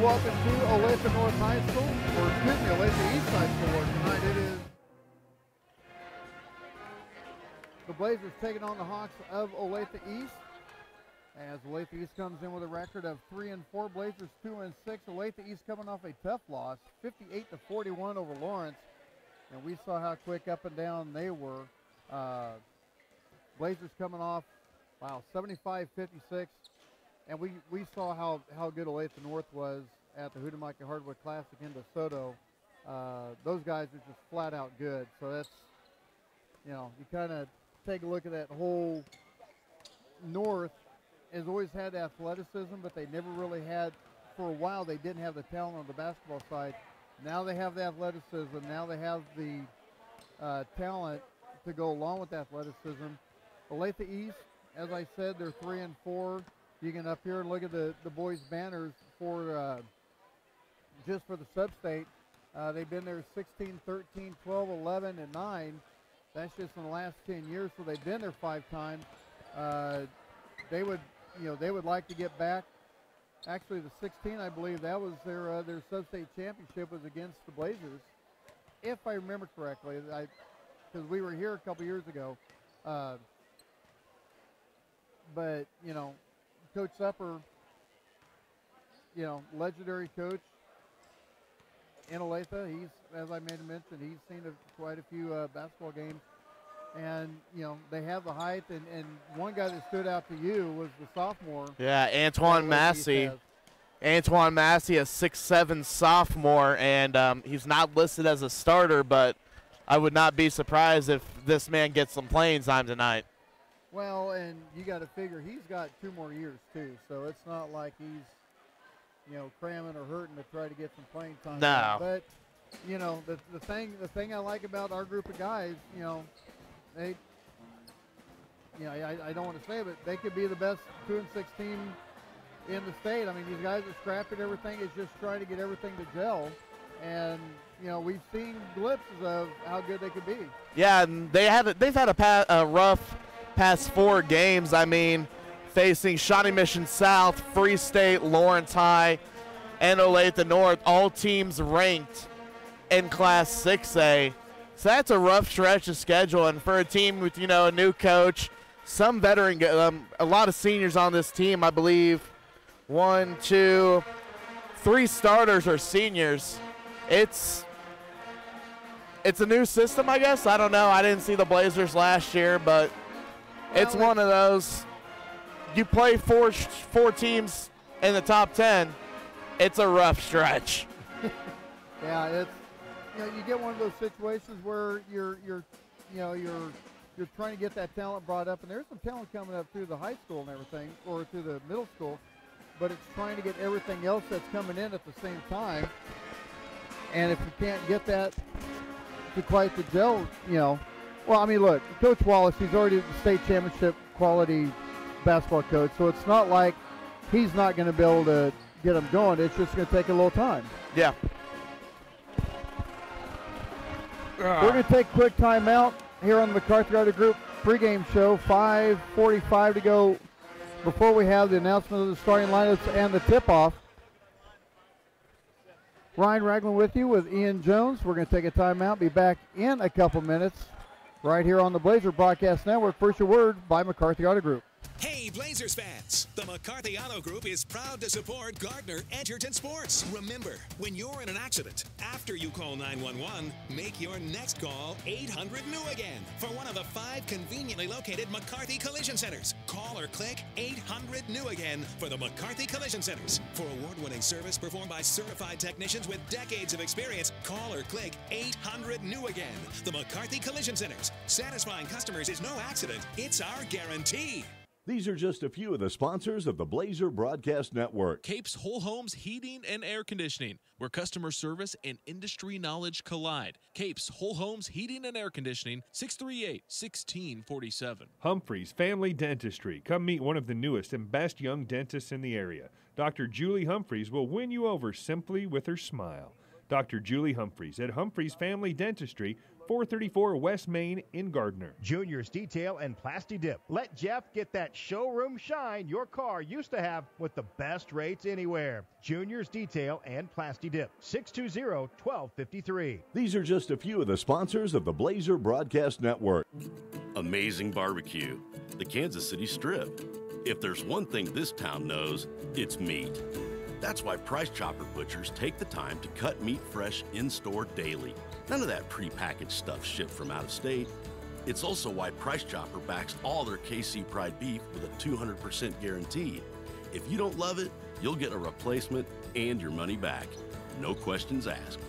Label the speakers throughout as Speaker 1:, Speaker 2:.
Speaker 1: and welcome to Olathe North High School, or excuse me, Olathe East High School, where tonight it is the Blazers taking on the Hawks of Olathe East. As Olathe East comes in with a record of 3-4, Blazers 2-6. Olathe East coming off a tough loss, 58-41 over Lawrence, and we saw how quick up and down they were. Blazers coming off, wow, 75-56. And we saw how good Olathe North was at the Hootamakia Hardwood Classic in DeSoto. Those guys are just flat out good. So that's, you kind of take a look at that whole North has always had athleticism, but they never really had, for a while, they didn't have the talent on the basketball side. Now they have the athleticism. Now they have the talent to go along with athleticism. Olathe East, as I said, they're 3-4. You can up here and look at the boys' banners for just for the sub-state. They've been there 16, 13, 12, 11, and 9. That's just in the last 10 years, so they've been there 5 times. They would like to get back. Actually, the 16, I believe, that was their sub-state championship was against the Blazers, if I remember correctly. Because we were here a couple years ago. But Coach Supper, legendary coach in Olathe. He's, as I made a mention, he's seen quite a few basketball games. And, they have the height. And one guy that stood out to you was the sophomore.
Speaker 2: Yeah, Antoine Massey. Antoine Massey, a 6'7" sophomore, and he's not listed as a starter, but I would not be surprised if this man gets some playing time tonight.
Speaker 1: Well, and you got to figure he's got 2 more years too, so it's not like he's, cramming or hurting to try to get some playing time.
Speaker 2: No.
Speaker 1: But the thing I like about our group of guys, they, I don't want to say it, but they could be the best 2-6 team in the state. I mean, these guys are scrapping everything. It's just trying to get everything to gel, and we've seen glimpses of how good they could be. Yeah, and they've
Speaker 2: had a rough past 4 games. I mean, facing Shawnee Mission South, Free State, Lawrence High, and Olathe North, all teams ranked in Class 6A. So that's a rough stretch of schedule, and for a team with a new coach, some veteran, a lot of seniors on this team, I believe 1, 2, 3 starters are seniors. It's a new system, I guess. I don't know. I didn't see the Blazers last year, but it's one of those. You play four teams in the top 10. It's a rough stretch.
Speaker 1: Yeah, it's you get one of those situations where you're trying to get that talent brought up, and there's some talent coming up through the high school and everything, or through the middle school, but it's trying to get everything else that's coming in at the same time. And if you can't get that to quite the gel, well, I mean, look, Coach Wallace, he's already the state championship quality basketball coach, so it's not like he's not going to be able to get them going. It's just going to take a little time.
Speaker 2: Yeah.
Speaker 1: We're going to take a quick timeout here on the McCarthy Auto Group pregame show. 5:45 to go before we have the announcement of the starting lineups and the tip-off. Ryan Ragland with you with Ian Jones. We're going to take a timeout, be back in a couple minutes right here on the Blazer Broadcast Network. First, your word by McCarthy Auto Group.
Speaker 3: Hey, Blazers fans! The McCarthy Auto Group is proud to support Gardner Edgerton Sports. Remember, when you're in an accident, after you call 911, make your next call 800-NEW-AGAIN for one of the 5 conveniently located McCarthy Collision Centers. Call or click 800-NEW-AGAIN for the McCarthy Collision Centers. For award-winning service performed by certified technicians with decades of experience, call or click 800-NEW-AGAIN. The McCarthy Collision Centers. Satisfying customers is no accident. It's our guarantee.
Speaker 4: These are just a few of the sponsors of the Blazer Broadcast Network.
Speaker 5: Capes Whole Homes Heating and Air Conditioning, where customer service and industry knowledge collide. Capes Whole Homes Heating and Air Conditioning, 638-1647.
Speaker 6: Humphreys Family Dentistry. Come meet one of the newest and best young dentists in the area. Dr. Julie Humphreys will win you over simply with her smile. Dr. Julie Humphreys at Humphreys Family Dentistry, 434 West Main in Gardner.
Speaker 7: Junior's Detail and Plasti Dip. Let Jeff get that showroom shine your car used to have with the best rates anywhere. Junior's Detail and Plasti Dip. 620-1253.
Speaker 4: These are just a few of the sponsors of the Blazer Broadcast Network.
Speaker 8: Amazing barbecue. The Kansas City Strip. If there's one thing this town knows, it's meat. That's why Price Chopper Butchers take the time to cut meat fresh in-store daily. None of that prepackaged stuff shipped from out of state. It's also why Price Chopper backs all their KC Pride beef with a 200% guarantee. If you don't love it, you'll get a replacement and your money back. No questions asked.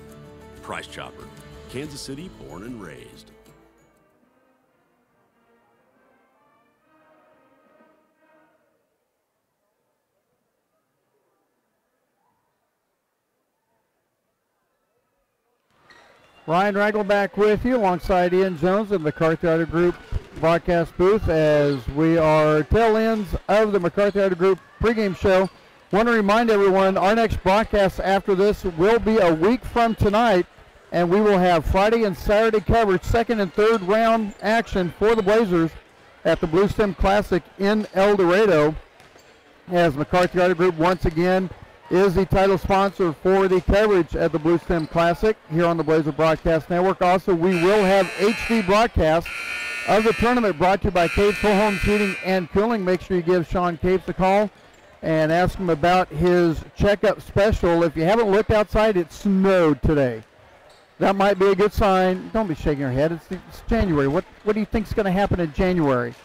Speaker 8: Price Chopper, Kansas City born and raised.
Speaker 1: Ryan Ragel back with you alongside Ian Jones of the McCarthy Auto Group broadcast booth as we are tail ends of the McCarthy Auto Group pregame show. Want to remind everyone our next broadcast after this will be a week from tonight, and we will have Friday and Saturday coverage, second and third round action for the Blazers at the Blue Stem Classic in El Dorado, as McCarthy Auto Group once again is the title sponsor for the coverage at the Blue Stem Classic here on the Blazer Broadcast Network. Also, we will have HD broadcast of the tournament brought to you by Capes Full Homes Heating and Cooling. Make sure you give Sean Capes a call and ask him about his checkup special. If you haven't looked outside, it snowed today. That might be a good sign. Don't be shaking your head. It's January. What do you think is going to happen in January?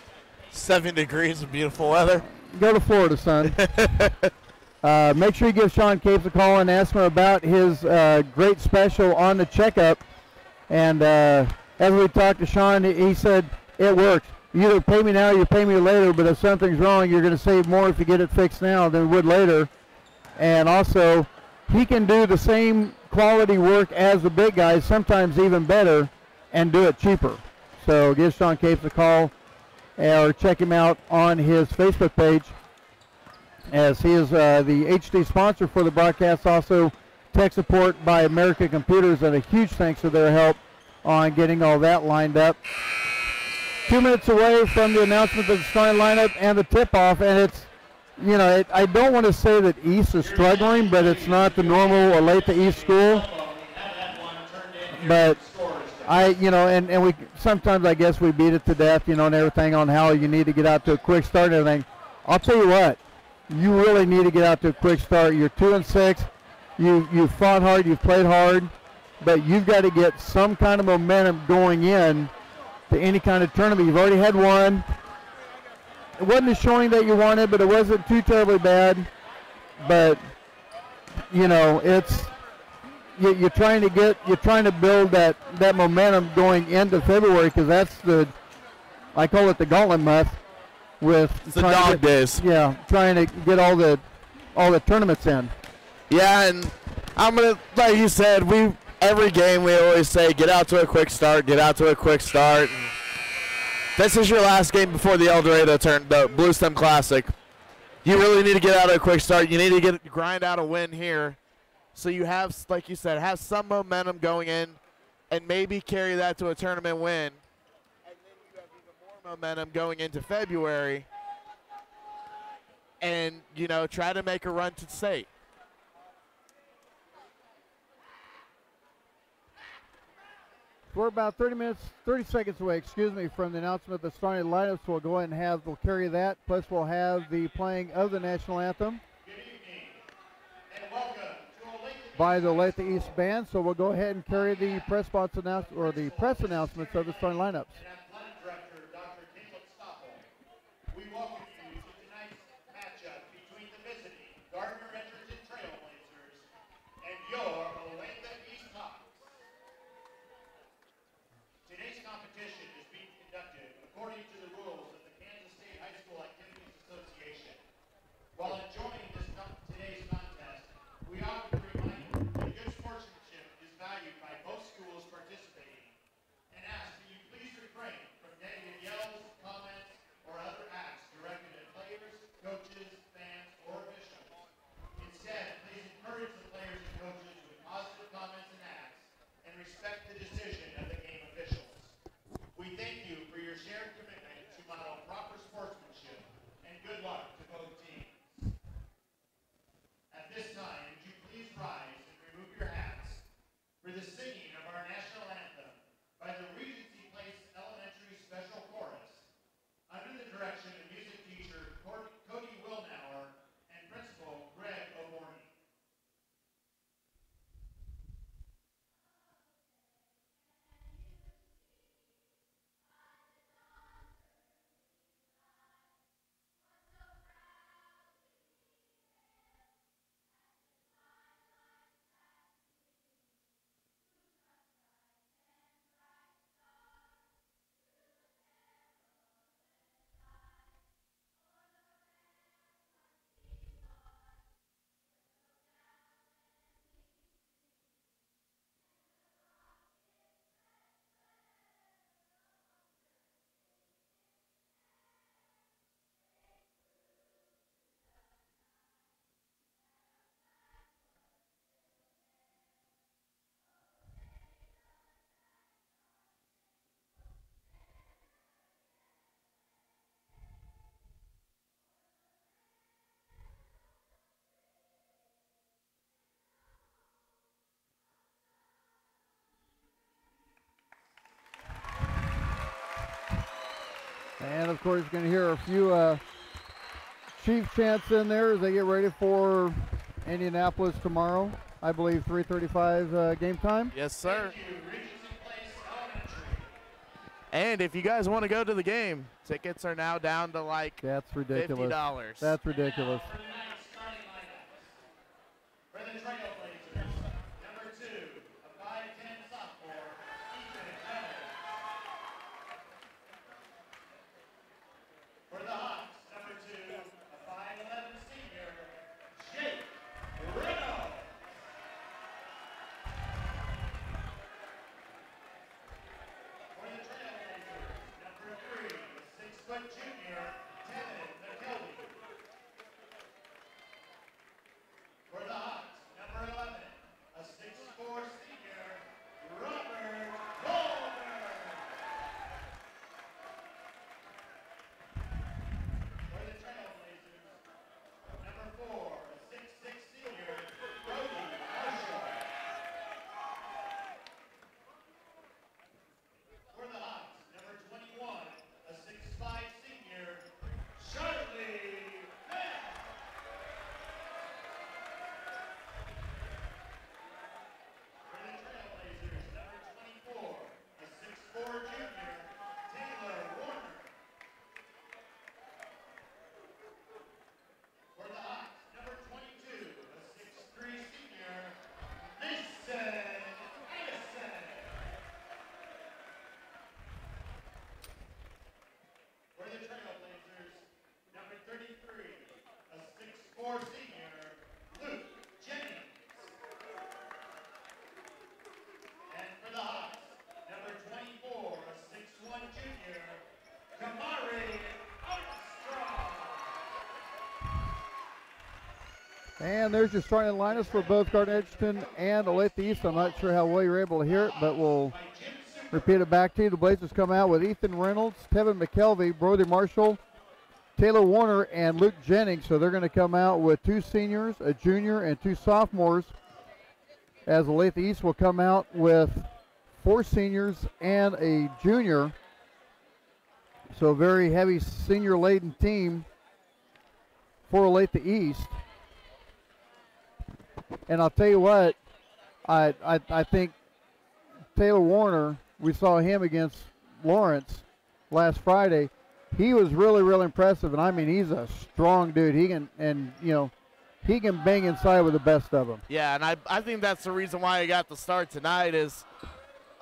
Speaker 2: 7 degrees of beautiful weather.
Speaker 1: Go to Florida, son. Make sure you give Sean Capes a call and ask him about his great special on the checkup. And as we talked to Sean, he said it works. You either pay me now or you pay me later, but if something's wrong, you're going to save more if you get it fixed now than you would later. And also, he can do the same quality work as the big guys, sometimes even better, and do it cheaper. So give Sean Capes a call or check him out on his Facebook page, as he is the HD sponsor for the broadcast. Also, tech support by American Computers, and a huge thanks for their help on getting all that lined up. 2 minutes away from the announcement of the starting lineup and the tip-off, and it's, you know, I don't want to say that East is struggling, but it's not the normal Olathe East school. But and we sometimes, I guess, we beat it to death, and everything on how you need to get out to a quick start and everything. I'll tell you what, you really need to get out to a quick start. You're 2-6. You've fought hard. You've played hard. But you've got to get some kind of momentum going in to any kind of tournament. You've already had one. It wasn't the showing that you wanted, but it wasn't too terribly bad. But, it's you're trying to build that momentum going into February, because that's I call it the gauntlet month. With
Speaker 2: the dog days.
Speaker 1: Yeah, trying to get all the tournaments in.
Speaker 2: Yeah, and I'm gonna, like you said, every game we always say get out to a quick start, get out to a quick start. And this is your last game before the El Dorado the Blue Stem Classic. You really need to get out to a quick start. You need to grind out a win here, so you have, like you said, have some momentum going in, and maybe carry that to a tournament win. Momentum going into February, and try to make a run to state.
Speaker 1: We're about 30 seconds away, from the announcement of the starting lineups. We'll go ahead and we'll carry that, plus we'll have the playing of the national anthem by the Olathe East Band. So we'll go ahead and carry the press announcements of the starting lineups.
Speaker 9: While enjoying today's contest, we often remind you that good sportsmanship is valued by both schools participating, and ask that you please refrain
Speaker 1: And, of course, you're going to hear a few Chief chants in there as they get ready for Indianapolis tomorrow. I believe 3:35 game time.
Speaker 2: Yes, sir. And if you guys want to go to the game, tickets are now down to like
Speaker 1: That's ridiculous.
Speaker 2: $50.
Speaker 1: That's ridiculous.
Speaker 9: For the Trailblazers, number 2, a 5'10" sophomore, Ethan Reynolds. For the Hawks, number 2, a 5'11" senior, Jake Reynolds. For the Trailblazers, number 3, a 6-foot junior, Tevin McKelvey. For the Hawks, number 11, a 6'4" senior, Robert Goldberg. For the Trailblazers, number 4, a 6'6" senior, Brody Marshall. For the Hawks, number 21, a 6'5" senior, Charlie Bell. For the Trailblazers, number 24, a 6'4" junior, Taylor Warner. For the Hawks, number 22, a 6'3" senior, Mason Edison. For the Trailblazers, number 33, a 6'4" senior, Luke Jennings. And for the Hawks, number 24, a 6'1" junior, Kamari Armstrong.
Speaker 1: And there's your starting lineups for both Gardner-Edgerton and Olathe East. I'm not sure how well you're able to hear it, but we'll repeat it back to you. The Blazers come out with Ethan Reynolds, Tevin McKelvey, Brody Marshall, Taylor Warner, and Luke Jennings. So they're going to come out with 2 seniors, a junior, and 2 sophomores, as Olathe East will come out with 4 seniors and a junior. So a very heavy senior-laden team for Olathe East. And I'll tell you what, I think Taylor Warner, we saw him against Lawrence last Friday. He was really, really impressive, and I mean, he's a strong dude. He can bang inside with the best of them.
Speaker 2: Yeah, and I think that's the reason why he got the start tonight is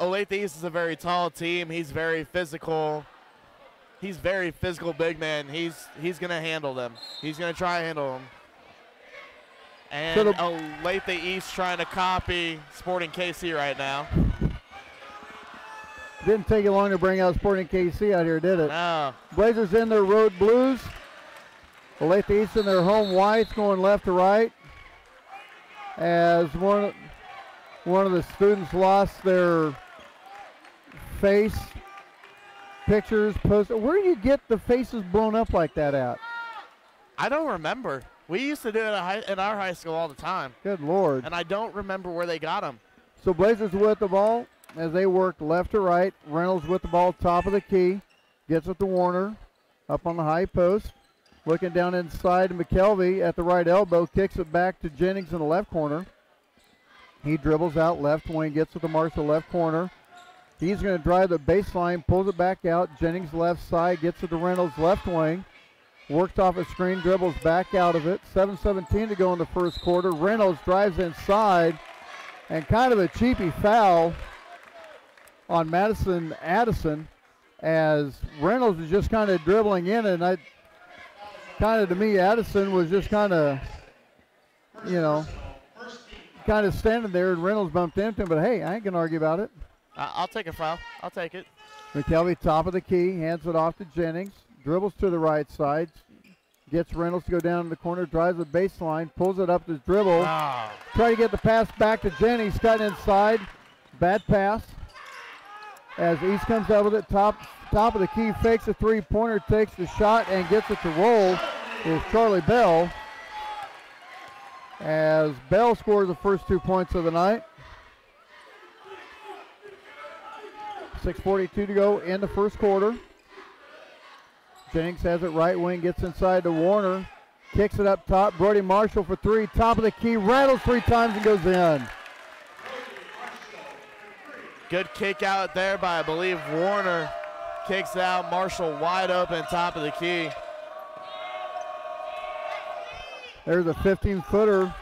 Speaker 2: Olathe East is a very tall team. He's very physical. He's very physical big man. He's going to handle them. He's going to try and handle them. And
Speaker 1: So the-
Speaker 2: Olathe East trying to copy Sporting KC right now.
Speaker 1: Didn't take you long to bring out Sporting KC out here, did it?
Speaker 2: No.
Speaker 1: Blazers in their road blues. Olathe East in their home whites, going left to right. As one of the students lost their face pictures posted. Where do you get the faces blown up like that at?
Speaker 2: I don't remember. We used to do it at our high school all the time.
Speaker 1: Good Lord.
Speaker 2: And I don't remember where they got them.
Speaker 1: So Blazers with the ball as they work left to right. Reynolds with the ball, top of the key. Gets it to Warner, up on the high post. Looking down inside to McKelvey at the right elbow. Kicks it back to Jennings in the left corner. He dribbles out left wing, gets it to Marshall left corner. He's going to drive the baseline, pulls it back out. Jennings left side, gets it to Reynolds left wing. Works off a screen, dribbles back out of it. 7:17 to go in the first quarter. Reynolds drives inside, and kind of a cheapy foul on Madison Addison as Reynolds was just kind of dribbling in, and to me, Addison was just kind of standing there, and Reynolds bumped into him, but hey, I ain't going to argue about it.
Speaker 2: I'll take a foul. I'll take it.
Speaker 1: McKelvey, top of the key, hands it off to Jennings. Dribbles to the right side, gets Reynolds to go down in the corner, drives the baseline, pulls it up to dribble.
Speaker 2: Oh.
Speaker 1: Try to get the pass back to Jennings, cutting inside. Bad pass. As East comes out with it, top of the key, fakes a three-pointer, takes the shot, and gets it to roll is Charlie Bell. As Bell scores the first 2 points of the night. 6:42 to go in the first quarter. Jennings has it right wing, gets inside to Warner. Kicks it up top. Brody Marshall for three. Top of the key. Rattles 3 times and goes in.
Speaker 2: Good kick out there by, I believe, Warner. Kicks out. Marshall wide open, top of the key.
Speaker 1: There's a 15-footer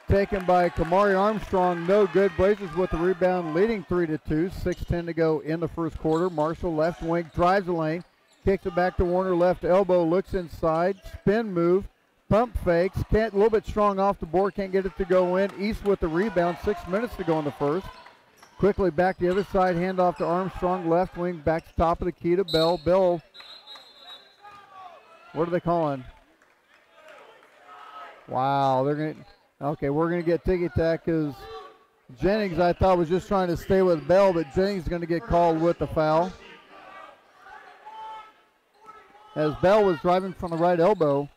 Speaker 1: taken by Kamari Armstrong. No good. Blazers with the rebound, leading 3-2. 6:10 to go in the first quarter. Marshall left wing, drives the lane. Kicks it back to Warner, left elbow, looks inside, spin move, pump fakes, a little bit strong off the board, can't get it to go in. East with the rebound, 6 minutes to go in the first. Quickly back to the other side, handoff to Armstrong, left wing, back to top of the key to Bell. Bell, what are they calling? Wow, they're going to, okay, we're going to get ticky-tack because Jennings, I thought, was just trying to stay with Bell, but Jennings is going to get called with the foul. As Bell was driving from the right elbow,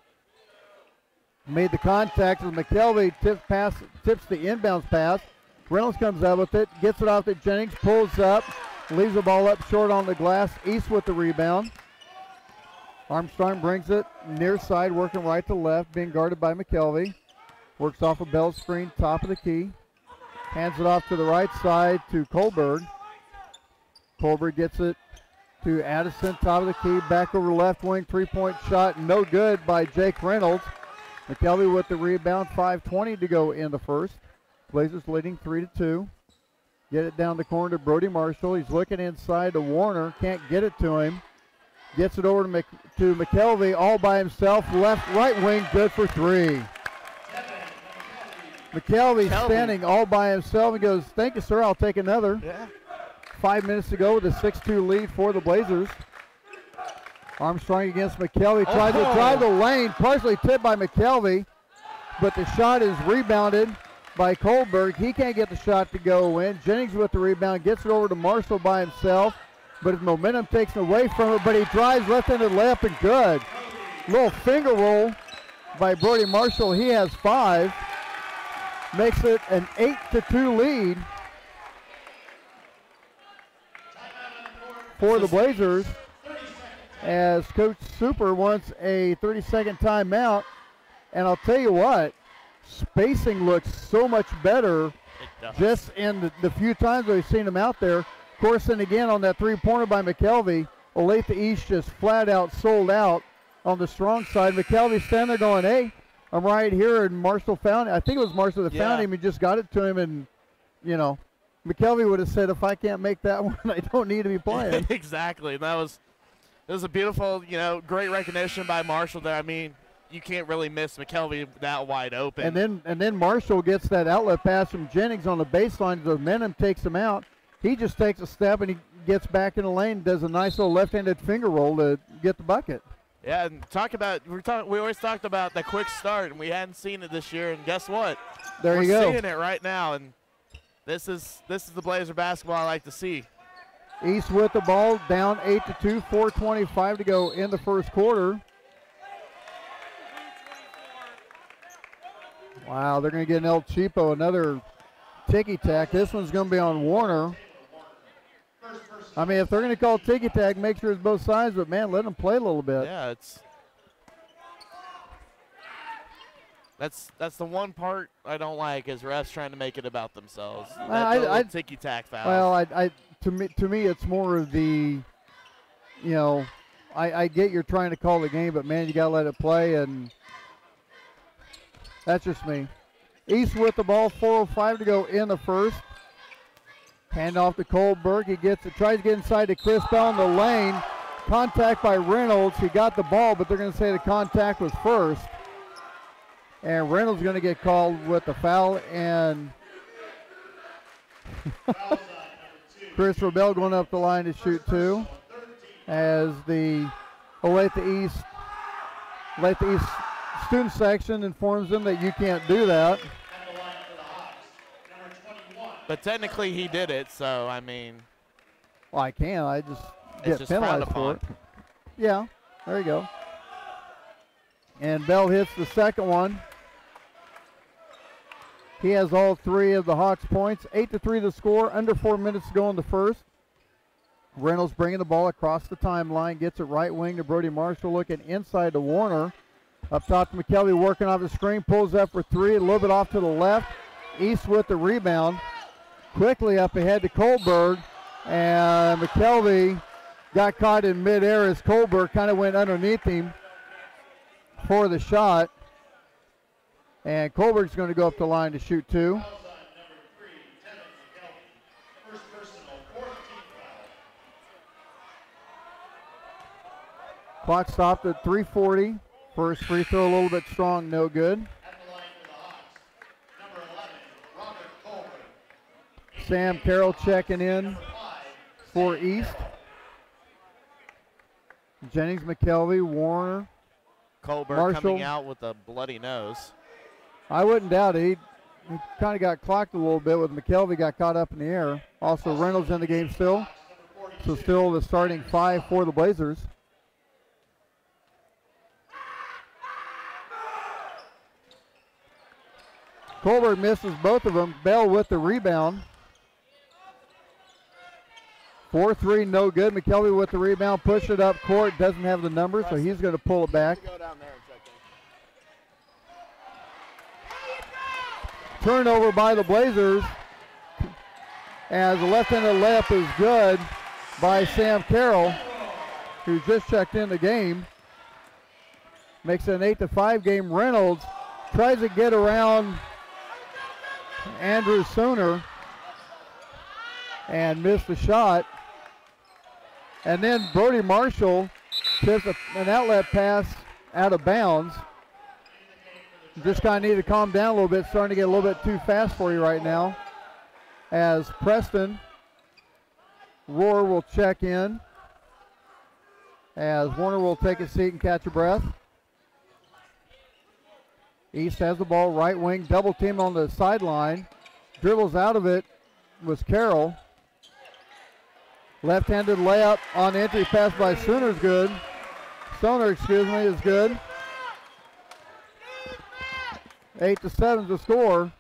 Speaker 1: made the contact with McKelvey, tips the inbounds pass. Reynolds comes out with it, gets it off to Jennings, pulls up, leaves the ball up short on the glass. East with the rebound. Armstrong brings it near side, working right to left, being guarded by McKelvey. Works off a Bell screen, top of the key. Hands it off to the right side to Kohlberg. Kohlberg gets it to Addison, top of the key, back over left wing, 3-point shot, no good by Jake Reynolds. McKelvey with the rebound, 5:20 to go in the first. Blazers leading 3-2. Get it down the corner to Brody Marshall. He's looking inside to Warner, can't get it to him. Gets it over to McKelvey all by himself, left, right wing, good for 3. McKelvey standing all by himself and goes, thank you, sir, I'll take another.
Speaker 2: Yeah.
Speaker 1: 5 minutes to go with a 6-2 lead for the Blazers. Armstrong against McKelvey. Tried to drive the lane, partially tipped by McKelvey, but the shot is rebounded by Kohlberg. He can't get the shot to go in. Jennings with the rebound, gets it over to Marshall by himself, but his momentum takes him away from it, but he drives left-handed layup and good. Little finger roll by Brody Marshall. He has 5. Makes it an 8-2 lead for the Blazers, as Coach Super wants a 30-second timeout. And I'll tell you what, spacing looks so much better just in the few times we've seen him out there. Of course, and again on that three-pointer by McKelvey, Olathe East just flat out sold out on the strong side. McKelvey standing there going, hey, I'm right here, and Marshall found it. I think it was Marshall that found him. He just got it to him, and, you know, McKelvey would have said, if I can't make that one, I don't need to be playing.
Speaker 2: Exactly. It was a beautiful, great recognition by Marshall there. I mean, you can't really miss McKelvey that wide open.
Speaker 1: And then Marshall gets that outlet pass from Jennings on the baseline. The momentum takes him out. He just takes a step and he gets back in the lane, does a nice little left-handed finger roll to get the bucket.
Speaker 2: Yeah, and we always talked about the quick start, and we hadn't seen it this year. And guess what?
Speaker 1: There you go.
Speaker 2: We're seeing it right now, and this is the Blazer basketball I like to see.
Speaker 1: East with the ball, down 8-2, 4:25 to go in the first quarter. Wow, they're going to get an El Cheapo, another ticky-tack. This one's going to be on Warner. I mean, if they're going to call ticky-tack, make sure it's both sides, but, man, let them play a little bit.
Speaker 2: Yeah, that's the one part I don't like is refs trying to make it about themselves. Ticky-tack fouls.
Speaker 1: Well, to me, it's more of the, I get you're trying to call the game, but, man, you got to let it play, and that's just me. East with the ball, 4:05 to go in the first. Hand off to Kohlberg. He tries to get inside to Chris Bell in the lane. Contact by Reynolds. He got the ball, but they're going to say the contact was first. And Reynolds is going to get called with the foul. And Chris Bell going up the line to shoot 2. As the Olathe East student section informs them that you can't do that.
Speaker 2: But technically he did it, so, I mean.
Speaker 1: Well, I can. I just get penalized for it. Yeah, there you go. And Bell hits the second one. He has all 3 of the Hawks' points. 8-3 the score, under 4 minutes to go in the first. Reynolds bringing the ball across the timeline, gets it right wing to Brody Marshall, looking inside to Warner. Up top to McKelvey, working off the screen, pulls up for three, a little bit off to the left. East with the rebound. Quickly up ahead to Kohlberg, and McKelvey got caught in midair as Kohlberg kind of went underneath him for the shot. And Kohlberg's going to go up the line to shoot two. Clock stopped at 3:40. First free throw a little bit strong, no good. Sam Carroll checking in for East. Jennings, McKelvey, Warner,
Speaker 2: Kohlberg
Speaker 1: Marshall
Speaker 2: coming out with a bloody nose.
Speaker 1: I wouldn't doubt it. He kind of got clocked a little bit with McKelvey, got caught up in the air. Also Reynolds in the game still. So still the starting five for the Blazers. Kohlberg misses both of them. Bell with the rebound. 4-3, no good. McKelvey with the rebound, push it up court, doesn't have the number, so he's going to pull it back. Turnover by the Blazers, as the left-handed layup is good by Sam Carroll, who just checked in the game. Makes it an 8-5 game. Reynolds tries to get around Andrew Sooner and missed the shot. And then Brody Marshall tips an outlet pass out of bounds. Just kind of need to calm down a little bit. Starting to get a little bit too fast for you right now. As Preston Rohr will check in. As Warner will take a seat and catch a breath. East has the ball, right wing, double team on the sideline. Dribbles out of it was Carroll. Left-handed layup on entry pass by Sooner is good. Stoner, is good. 8-7 to score.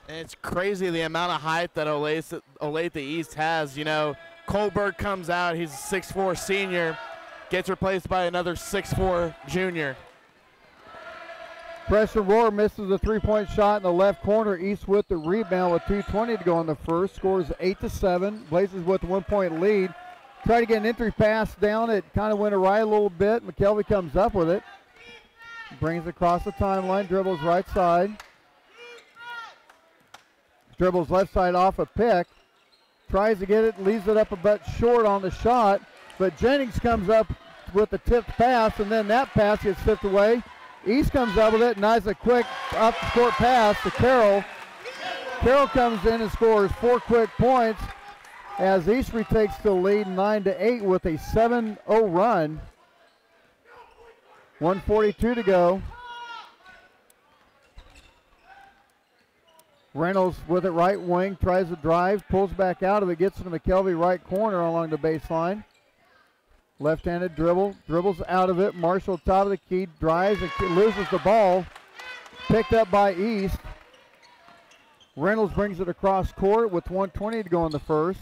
Speaker 2: And it's crazy the amount of height that Olathe East has. You know, Kohlberg comes out, he's a 6'4 senior, gets replaced by another 6'4 junior.
Speaker 1: Preston Rohr misses the three-point shot in the left corner. East with the rebound with 2:20 to go in the first. Scores 8-7. Blazers with a 1-point lead. Try to get an entry pass down. It kind of went awry a little bit. McKelvey comes up with it. Brings it across the timeline. Dribbles right side. Dribbles left side off a pick. Tries to get it. Leaves it up a bit short on the shot. But Jennings comes up with the tipped pass. And then that pass gets tipped away. East comes up with it, nice a quick up-court pass to Carroll. Carroll comes in and scores 4 quick points as East retakes the lead 9-8 with a 7-0 run. 1:42 to go. Reynolds with it right wing, tries to drive, pulls back out of it, gets to the McKelvey right corner along the baseline. Left-handed dribble, dribbles out of it. Marshall top of the key, drives and loses the ball. Picked up by East. Reynolds brings it across court with 1:20 to go in the first.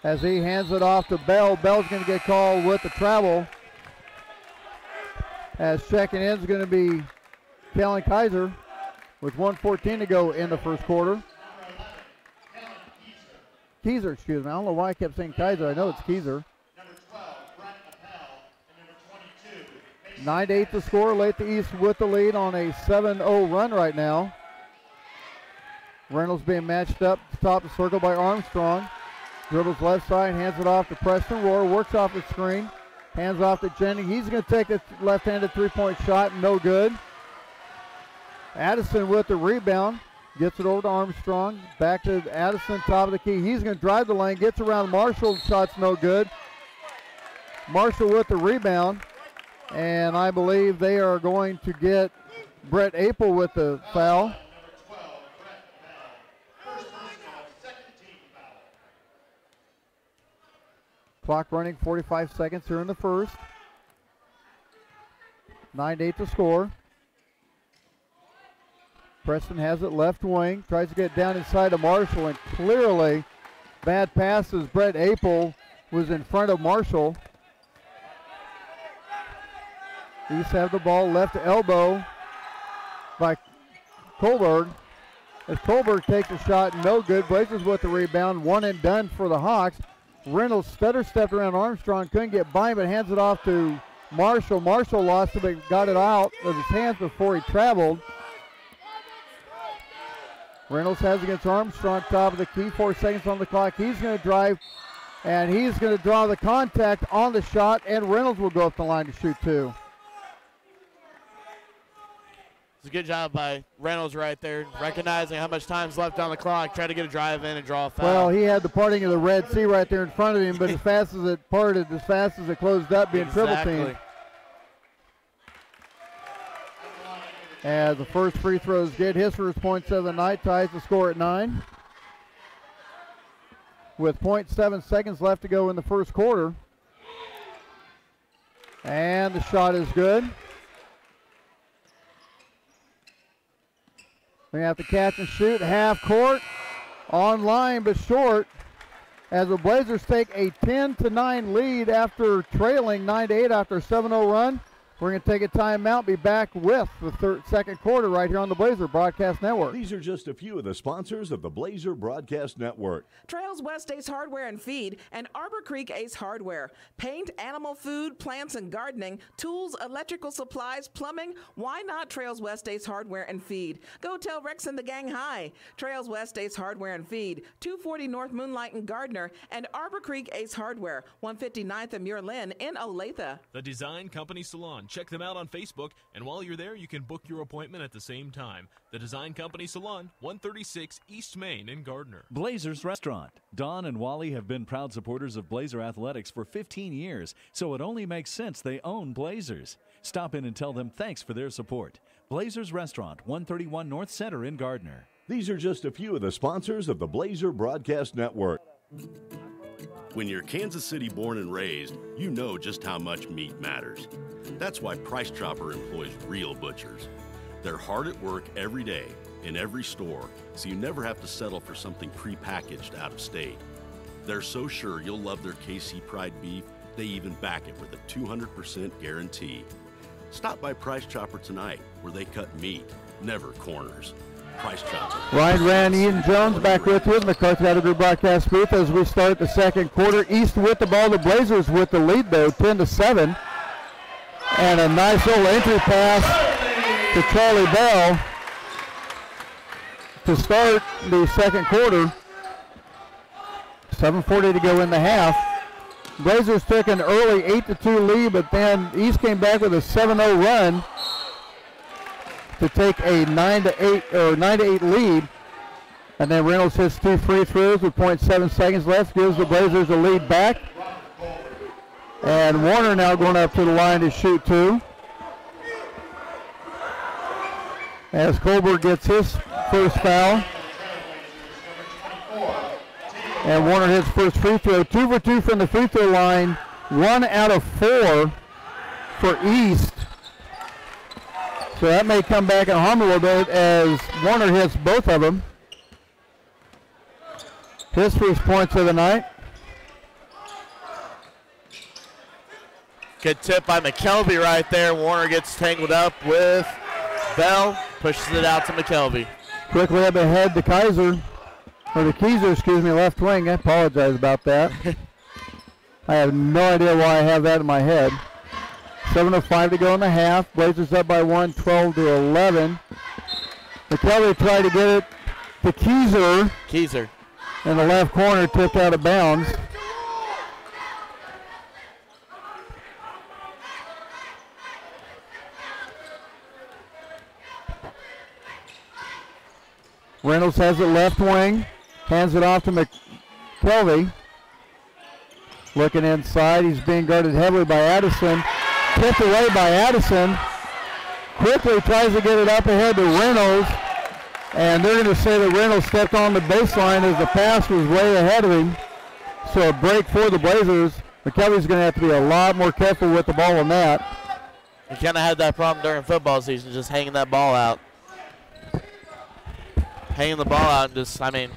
Speaker 1: As he hands it off to Bell. Bell's going to get called with the travel. As checking in is going to be Kellen Kaiser with 1:14 to go in the first quarter. Keiser, excuse me. I don't know why I kept saying Kaiser. I know it's Keiser. 9-8 to score. Olathe East with the lead on a 7-0 run right now. Reynolds being matched up to top of the circle by Armstrong. Dribbles left side, hands it off to Preston Rohr. Works off the screen. Hands off to Jennings. He's going to take a left-handed three-point shot. No good. Addison with the rebound. Gets it over to Armstrong. Back to Addison, top of the key. He's going to drive the lane. Gets around Marshall. Shot's no good. Marshall with the rebound. And I believe they are going to get Brett Apel with the foul. Clock running, 45 seconds here in the first. 9-8 to score. Preston has it left wing, tries to get down inside to Marshall, and clearly bad passes. Brett Apel was in front of Marshall. East have the ball, left elbow by Kohlberg. As Kohlberg takes a shot, no good. Blazers with the rebound, one and done for the Hawks. Reynolds stutter stepped around Armstrong, couldn't get by him, but hands it off to Marshall. Marshall lost it, but got it out of his hands before he traveled. Reynolds has it against Armstrong, top of the key, 4 seconds on the clock. He's going to drive, and he's going to draw the contact on the shot, and Reynolds will go up the line to shoot 2.
Speaker 2: It's a good job by Reynolds right there, recognizing how much time's left on the clock, try to get a drive in and draw a foul.
Speaker 1: Well, he had the parting of the Red Sea right there in front of him, but as fast as it parted, as fast as it closed up, being triple teamed. As the first free throw is good, his first points of the night, ties the score at 9. With 0.7 seconds left to go in the first quarter. And the shot is good. We have to catch and shoot, half court, on line but short, as the Blazers take a 10-9 lead after trailing 9-8 after a 7-0 run. We're going to take a timeout, be back with the second quarter right here on the Blazer Broadcast Network.
Speaker 4: These are just a few of the sponsors of the Blazer Broadcast Network.
Speaker 10: Trails West Ace Hardware and Feed and Arbor Creek Ace Hardware. Paint, animal food, plants and gardening, tools, electrical supplies, plumbing. Why not Trails West Ace Hardware and Feed? Go tell Rex and the gang hi. Trails West Ace Hardware and Feed, 240 North Moonlight and Gardner, and Arbor Creek Ace Hardware, 159th and Muir Lynn in Olathe.
Speaker 5: The Design Company Salon. Check them out on Facebook, and while you're there, you can book your appointment at the same time. The Design Company Salon, 136 East Main in Gardner.
Speaker 11: Blazers Restaurant. Don and Wally have been proud supporters of Blazer Athletics for 15 years, so it only makes sense they own Blazers. Stop in and tell them thanks for their support. Blazers Restaurant, 131 North Center in Gardner.
Speaker 4: These are just a few of the sponsors of the Blazer Broadcast Network.
Speaker 8: When you're Kansas City born and raised, you know just how much meat matters. That's why Price Chopper employs real butchers. They're hard at work every day in every store, so you never have to settle for something prepackaged out of state. They're so sure you'll love their KC Pride beef, they even back it with a 200% guarantee. Stop by Price Chopper tonight, where they cut meat, never corners. Price Chopper.
Speaker 1: Ryan Rand, Ian Jones back with you in the McCarthy Auto Group broadcast booth as we start the second quarter. East with the ball, the Blazers with the lead though, 10-7. And a nice little entry pass to Charlie Bell to start the second quarter. 7:40 to go in the half. Blazers took an early 8-2 lead, but then East came back with a 7-0 run to take a 9-8 lead. And then Reynolds hits 2 free throws with 0.7 seconds left, gives the Blazers a lead back. And Warner now going up to the line to shoot 2. As Kohlberg gets his first foul. And Warner hits first free throw. 2 for 2 from the free throw line. 1 out of 4 for East. So that may come back and harm a little bit as Warner hits both of them. His first points of the night.
Speaker 2: Good tip by McKelvey right there. Warner gets tangled up with Bell, pushes it out to McKelvey.
Speaker 1: Quickly up ahead to Kaiser, or the Keiser, excuse me, left wing. I apologize about that. I have no idea why I have that in my head. 7:05 to go in the half. Blazers up by 1, 12-11. McKelvey tried to get it to Keiser.
Speaker 2: Keiser.
Speaker 1: In the left corner, tipped out of bounds. Reynolds has it left wing, hands it off to McKelvey. Looking inside, he's being guarded heavily by Addison. Tipped away by Addison. Quickly tries to get it up ahead to Reynolds. And they're going to say that Reynolds stepped on the baseline as the pass was way ahead of him. So a break for the Blazers. McKelvey's going to have to be a lot more careful with the ball on that.
Speaker 2: He kind of had that problem during football season, just hanging that ball out. hanging the ball out and just, I mean,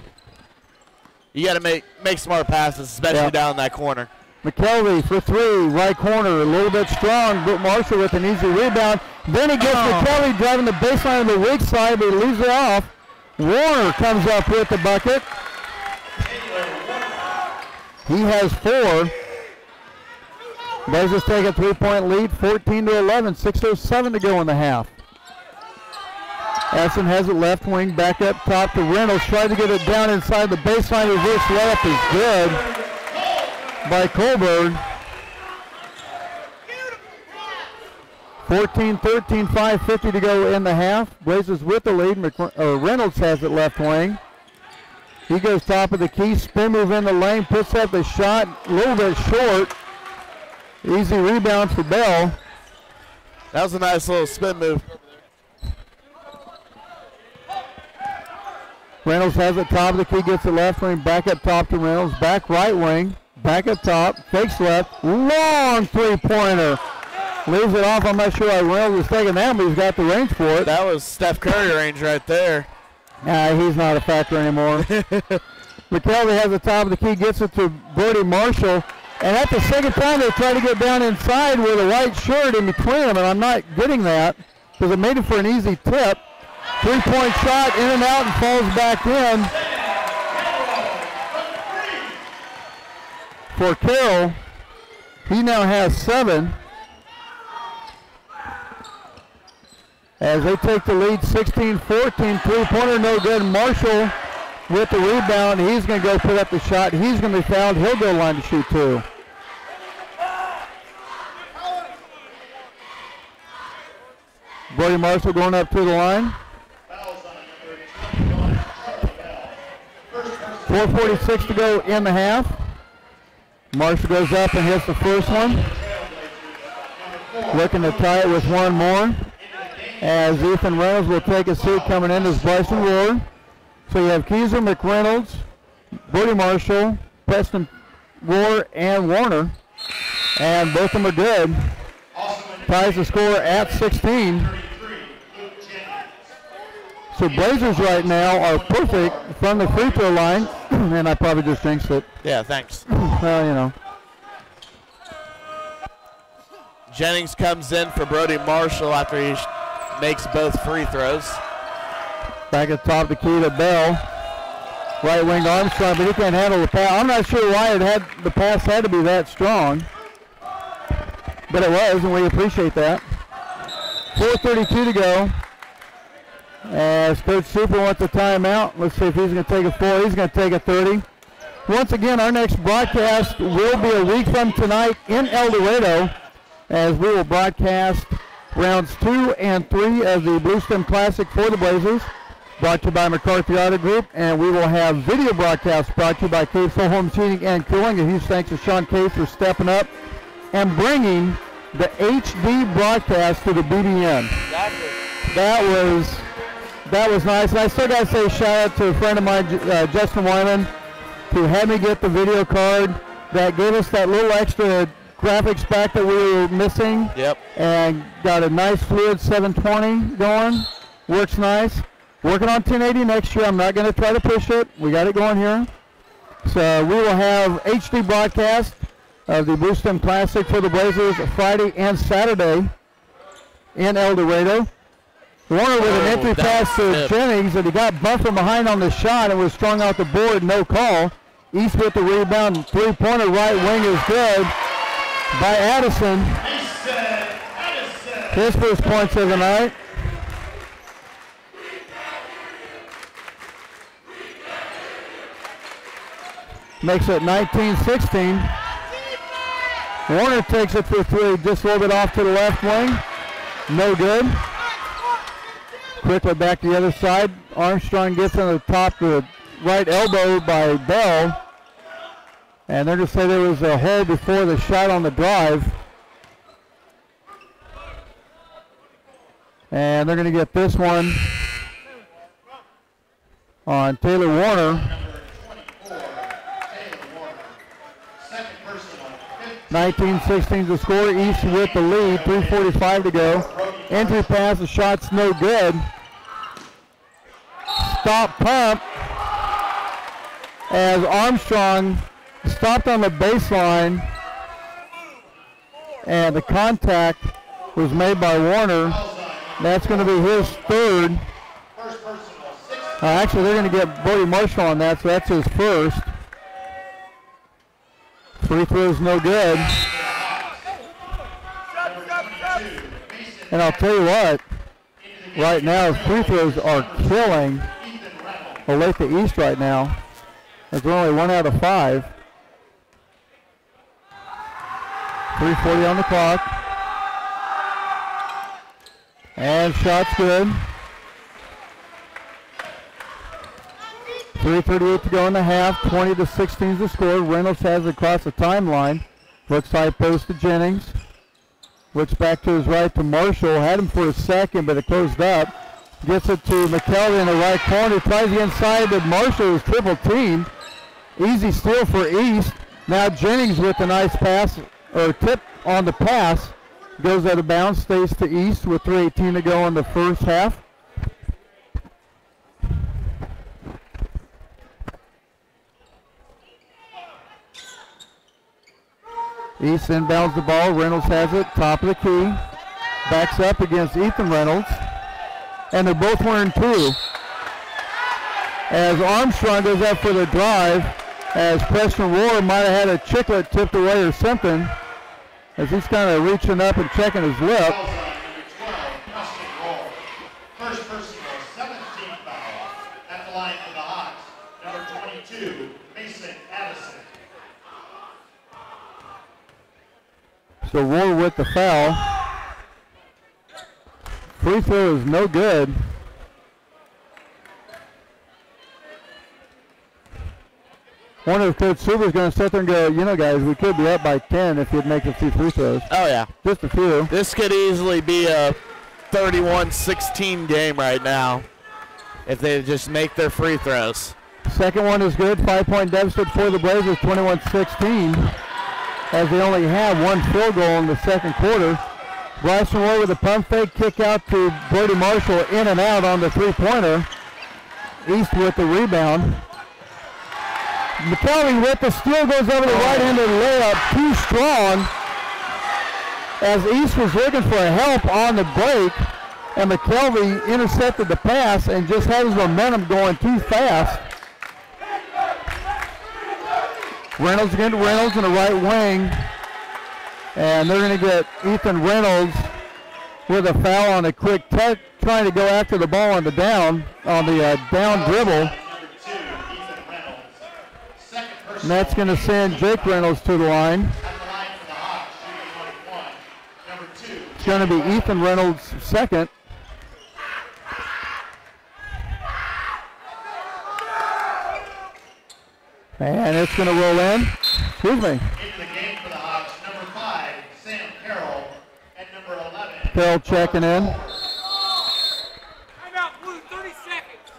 Speaker 2: you got to make smart passes, especially down in that corner.
Speaker 1: McKelvey for three, right corner, a little bit strong, but Marshall with an easy rebound. Then he gets McKelvey driving the baseline of the weak side, but he leaves it off. Warner comes up with the bucket. He has 4. Blazers take a 3-point lead, 14-11, 6:07 to go in the half. Essen has it left wing, back up top to Reynolds, trying to get it down inside the baseline. Reverse layup is good by Colberg. 14-13, 5:50 to go in the half. Blazers with the lead. Reynolds has it left wing. He goes top of the key, spin move in the lane, puts up the shot, a little bit short. Easy rebound for Bell.
Speaker 2: That was a nice little spin move.
Speaker 1: Reynolds has it top of the key, gets it left wing, back up top to Reynolds, back right wing, back up top, fakes left, long three-pointer. Leaves it off. I'm not sure why Reynolds is taking that, but he's got the range for it.
Speaker 2: That was Steph Curry range right there.
Speaker 1: Nah, he's not a factor anymore. McKelvey has the top of the key, gets it to Brody Marshall. And at the second time, they try to get down inside with a white shirt in between them, and I'm not getting that because it made it for an easy tip. 3-point shot, in and out, and falls back in. For Carroll, he now has 7. As they take the lead, 16-14, three-pointer, no good. Marshall with the rebound. He's going to go put up the shot. He's going to be fouled. He'll go line to shoot 2. Brody Marshall going up to the line. 4:46 to go in the half. Marshall goes up and hits the first one. Looking to tie it with one more. As Ethan Reynolds will take a seat coming in as Bryson Ward. So you have Keyser, McReynolds, Brody Marshall, Preston Ward, and Warner. And both of them are good. Ties the score at 16. So Blazers right now are perfect from the free throw line. And I probably just jinxed it.
Speaker 2: Yeah, thanks.
Speaker 1: Well, you know.
Speaker 2: Jennings comes in for Brody Marshall after he makes both free throws.
Speaker 1: Back at the top of the key to Bell. Right wing Armstrong, but he can't handle the pass. I'm not sure why the pass had to be that strong. But it was, and we appreciate that. 4:32 to go. As Coach Super wants a timeout. Let's see if he's going to take a 4. He's going to take a 30. Once again, our next broadcast will be a week from tonight in El Dorado, as we will broadcast rounds 2 and 3 of the Blue Stem Classic for the Blazers, brought to you by McCarthy Auto Group, and we will have video broadcasts brought to you by Case Full Home Heating and Cooling. A huge thanks to Sean Case for stepping up and bringing the HD broadcast to the BBN.
Speaker 2: Exactly.
Speaker 1: That was nice. And I still got to say shout out to a friend of mine, Justin Wyman, who had me get the video card that gave us that little extra graphics back that we were missing.
Speaker 2: Yep.
Speaker 1: And got a nice fluid 720 going. Works nice. Working on 1080 next year. I'm not going to try to push it. We got it going here. So we will have HD broadcast of the Blue Stem Classic for the Blazers Friday and Saturday in El Dorado. Warner with an entry pass to Jennings, and he got bumped from behind on the shot and was strung out the board, no call. East with the rebound, three-pointer right wing is good by Addison. His first points of the night. Makes it 19-16. Warner takes it for 3, just a little bit off to the left wing. No good. Quickly back to the other side. Armstrong gets on the top to the right elbow by Bell. And they're going to say there was a hole before the shot on the drive. And they're going to get this one on Taylor Warner. 19-16 to score. East with the lead. 3:45 to go. Entry pass, the shot's no good. stop pump as Armstrong stopped on the baseline, and the contact was made by Warner. That's going to be his third. Actually, they're going to get Brody Marshall on that, so that's his first. Free throw is no good. And I'll tell you what, right now, free throws are killing Olathe East right now. There's only 1 out of 5. 3:40 on the clock. And shot's good. 3:38 to go in the half. 20-16 is the score. Reynolds has it across the timeline. Looks high post to Jennings. Looks back to his right to Marshall. Had him for a second, but it closed up. Gets it to McKelvey in the right corner. Tries the inside, but Marshall is triple teamed. Easy steal for East. Now Jennings with a nice pass, or tip on the pass. Goes out of bounds, stays to East with 3:18 to go in the first half. East inbounds the ball. Reynolds has it, top of the key. Backs up against Ethan Reynolds. And they're both wearing 2. As Armstrong goes up for the drive, as Preston Rohr might have had a chiclet tipped away or something, as he's kind of reaching up and checking his lip.
Speaker 9: First personal, 17th foul at the line for the Hawks. Number 22, Mason Addison.
Speaker 1: So Rohr with the foul. Free throw is no good. Wonder if Coach Suber's going to sit there and go, you know, guys, we could be up by 10 if you'd make a few free throws.
Speaker 2: Oh, yeah.
Speaker 1: Just a few.
Speaker 2: This could easily be a 31-16 game right now if they just make their free throws.
Speaker 1: Second one is good. 5-point deficit for the Blazers, 21-16, as they only have 1 field goal in the second quarter. Bryson Rohr with a pump fake, kick out to Brody Marshall, in and out on the three-pointer. East with the rebound. McKelvey with the steal, goes over the right-handed layup, too strong, as East was looking for help on the break, and McKelvey intercepted the pass and just had his momentum going too fast. Reynolds against Reynolds in the right wing, and they're going to get Ethan Reynolds with a foul on a quick touch, trying to go after the ball on the down dribble. And that's going to send Jake Reynolds to the line. It's going to be Ethan Reynolds' second. And it's going to roll in. Excuse me.
Speaker 9: Into the game for the Hawks, number 5, Sam Carroll, and number 11.
Speaker 1: Carroll checking in.
Speaker 9: Timeout, Blue, 30 seconds.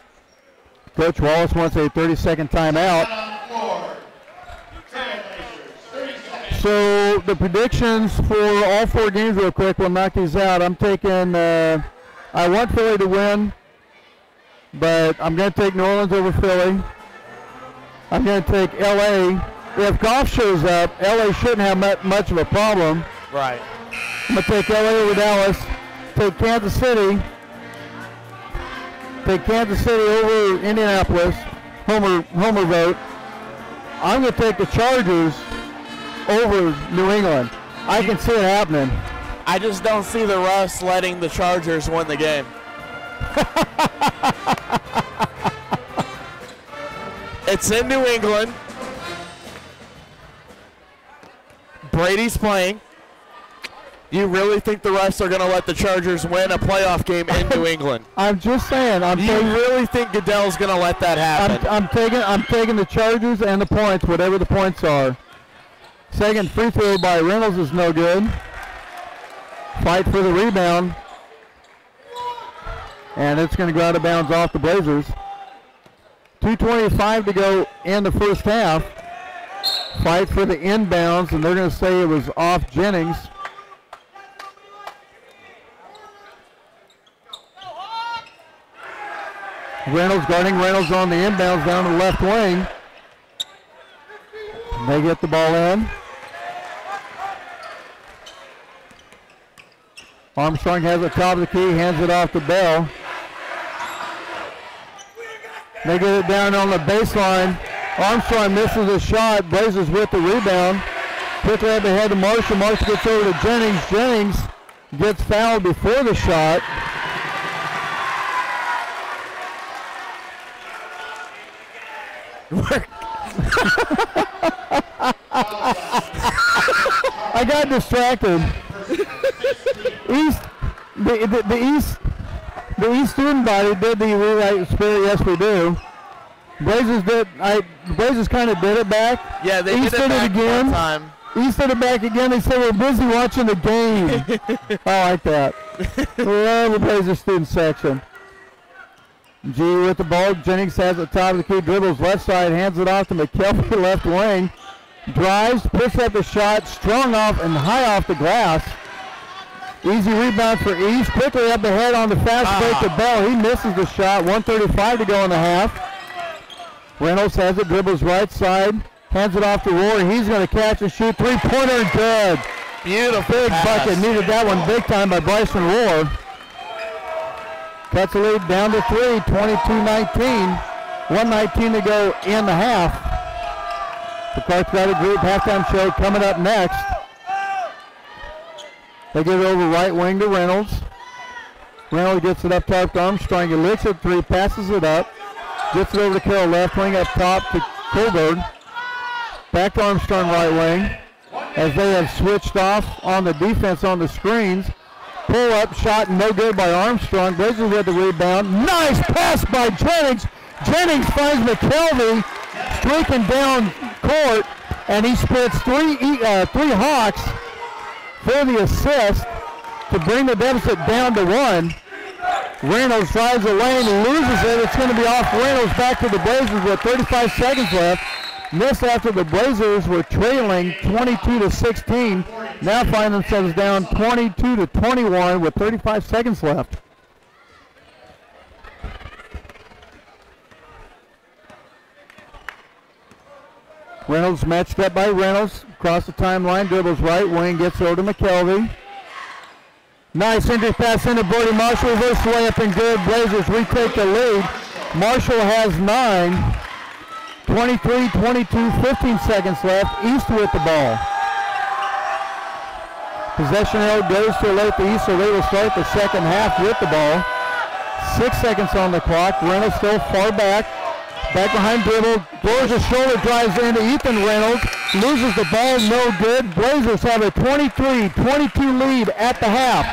Speaker 1: Coach Wallace wants a 30-second timeout. So the predictions for all 4 games real quick, we'll knock these out. I'm taking, I want Philly to win, but I'm going to take New Orleans over Philly. I'm going to take LA. If Goff shows up, LA shouldn't have much of a problem.
Speaker 2: Right.
Speaker 1: I'm going to take LA over Dallas, take Kansas City over Indianapolis, homer vote. I'm going to take the Chargers over New England. I can see it happening.
Speaker 2: I just don't see the Russ letting the Chargers win the game. It's in New England. Brady's playing. You really think the Russ are going to let the Chargers win a playoff game in New England?
Speaker 1: I'm just saying.
Speaker 2: You really think Goodell's going to let that happen?
Speaker 1: I'm taking the Chargers and the points, whatever the points are. Second free throw by Reynolds is no good. Fight for the rebound. And it's going to go out of bounds off the Blazers. 2:25 to go in the first half. Fight for the inbounds, and they're going to say it was off Jennings. Reynolds guarding Reynolds on the inbounds down to the left wing. They get the ball in. Armstrong has the top of the key, hands it off to Bell. They get it down on the baseline. Armstrong misses a shot. Blazers with the rebound. Quickly up ahead to Marshall. Marshall gets over to Jennings. Jennings gets fouled before the shot. I got distracted. The East student body did the rewrite spirit. Yes, we do. Blazers kind of did it back.
Speaker 2: Yeah, they
Speaker 1: East
Speaker 2: did it back
Speaker 1: again.
Speaker 2: one time.
Speaker 1: East did it back again. They said we're busy watching the game. I like that. Love the Blazers student section. G with the ball. Jennings has it top of the key. Dribbles left side. Hands it off to McKelvey left wing. Drives. Puts up the shot. Strong off and high off the glass. Easy rebound for East. Quickly up ahead on the fast break to Bell. He misses the shot. 1:35 to go in the half. Reynolds has it. Dribbles right side. Hands it off to Rory. He's going to catch and shoot. Three-pointer. Good.
Speaker 2: Beautiful
Speaker 1: Big
Speaker 2: pass.
Speaker 1: bucket. Needed that one big time by Bryson Rohr. Cuts the lead down to 3. 22-19. 1:19 to go in the half. The Clark Valley Group halftime show coming up next. They get it over right wing to Reynolds. Reynolds gets it up top to Armstrong. He licks it 3, passes it up. Gets it over to Carroll left wing up top to Colbert. Back to Armstrong right wing. As they have switched off on the defense on the screens. Pull up shot no good by Armstrong. Blazers with the rebound. Nice pass by Jennings. Jennings finds McKelvey streaking down court, and he splits three Hawks for the assist to bring the deficit down to 1. Reynolds drives the lane and loses it. It's going to be off Reynolds back to the Blazers with 35 seconds left. Missed after the Blazers were trailing 22-16. Now find themselves down 22-21 with 35 seconds left. Reynolds matched up by Reynolds. Across the timeline, dribbles right wing, gets over to McKelvey. Nice entry pass into Brody Marshall. Reverse layup and good. Blazers retake the lead. Marshall has 9. 23-22, 15 seconds left. East with the ball. Possession arrow goes to late the East, so they will start the second half with the ball. 6 seconds on the clock. Reynolds still far back. Back behind dribble. Throws a shoulder, drives into Ethan Reynolds. Loses the ball, no good. Blazers have a 23-22 lead at the half.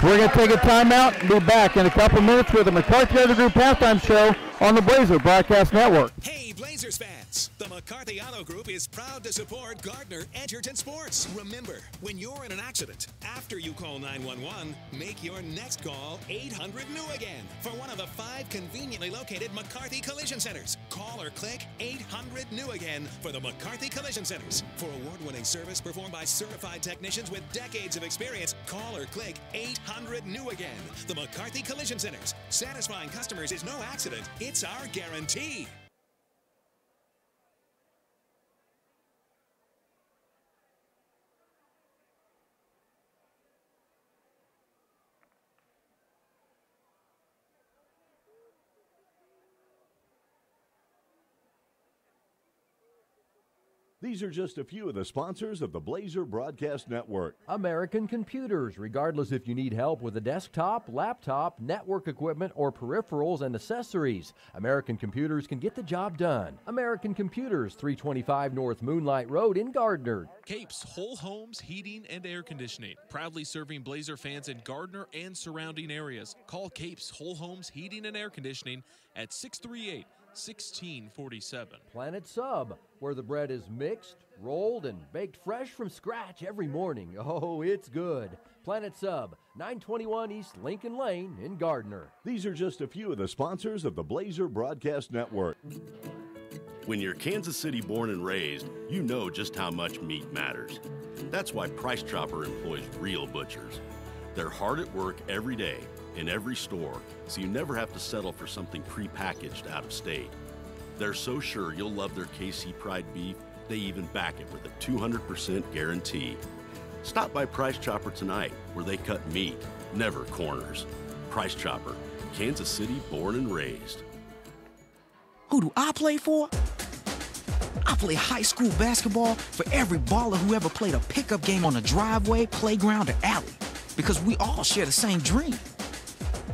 Speaker 1: We're going to take a timeout and be back in a couple minutes with the McCarthy Auto Group halftime show on the Blazer Broadcast Network.
Speaker 3: Hey, Blazers fans! The McCarthy Auto Group is proud to support Gardner Edgerton Sports. Remember, when you're in an accident, after you call 911, make your next call 800-NEW-AGAIN for one of the 5 conveniently located McCarthy Collision Centers. Call or click 800-NEW-AGAIN for the McCarthy Collision Centers. For award-winning service performed by certified technicians with decades of experience, call or click 800-NEW-AGAIN. The McCarthy Collision Centers. Satisfying customers is no accident. It's our guarantee.
Speaker 4: These are just a few of the sponsors of the Blazer Broadcast Network.
Speaker 12: American Computers. Regardless if you need help with a desktop, laptop, network equipment, or peripherals and accessories, American Computers can get the job done. American Computers, 325 North Moonlight Road in Gardner.
Speaker 5: Capes Whole Homes Heating and Air Conditioning, proudly serving Blazer fans in Gardner and surrounding areas. Call Capes Whole Homes Heating and Air Conditioning at 638-1647.
Speaker 12: Planet Sub, where the bread is mixed, rolled, and baked fresh from scratch every morning. Oh, it's good. Planet Sub, 921 East Lincoln Lane in Gardner.
Speaker 4: These are just a few of the sponsors of the Blazer Broadcast Network.
Speaker 8: When you're Kansas City born and raised, you know just how much meat matters. That's why Price Chopper employs real butchers. They're hard at work every day, in every store, so you never have to settle for something prepackaged out of state. They're so sure you'll love their KC Pride beef, they even back it with a 200% guarantee. Stop by Price Chopper tonight, where they cut meat, never corners. Price Chopper, Kansas City born and raised.
Speaker 13: Who do I play for? I play high school basketball for every baller who ever played a pickup game on a driveway, playground, or alley. Because we all share the same dream.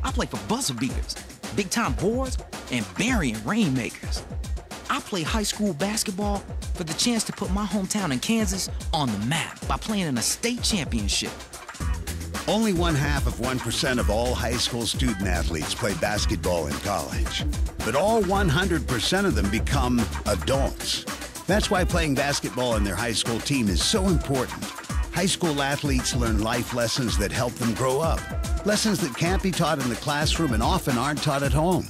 Speaker 13: I play for buzzer beaters, big-time boards, and burying rainmakers. I play high school basketball for the chance to put my hometown in Kansas on the map by playing in a state championship.
Speaker 14: Only 0.5% of all high school student athletes play basketball in college. But all 100% of them become adults. That's why playing basketball in their high school team is so important. High school athletes learn life lessons that help them grow up. Lessons that can't be taught in the classroom and often aren't taught at home.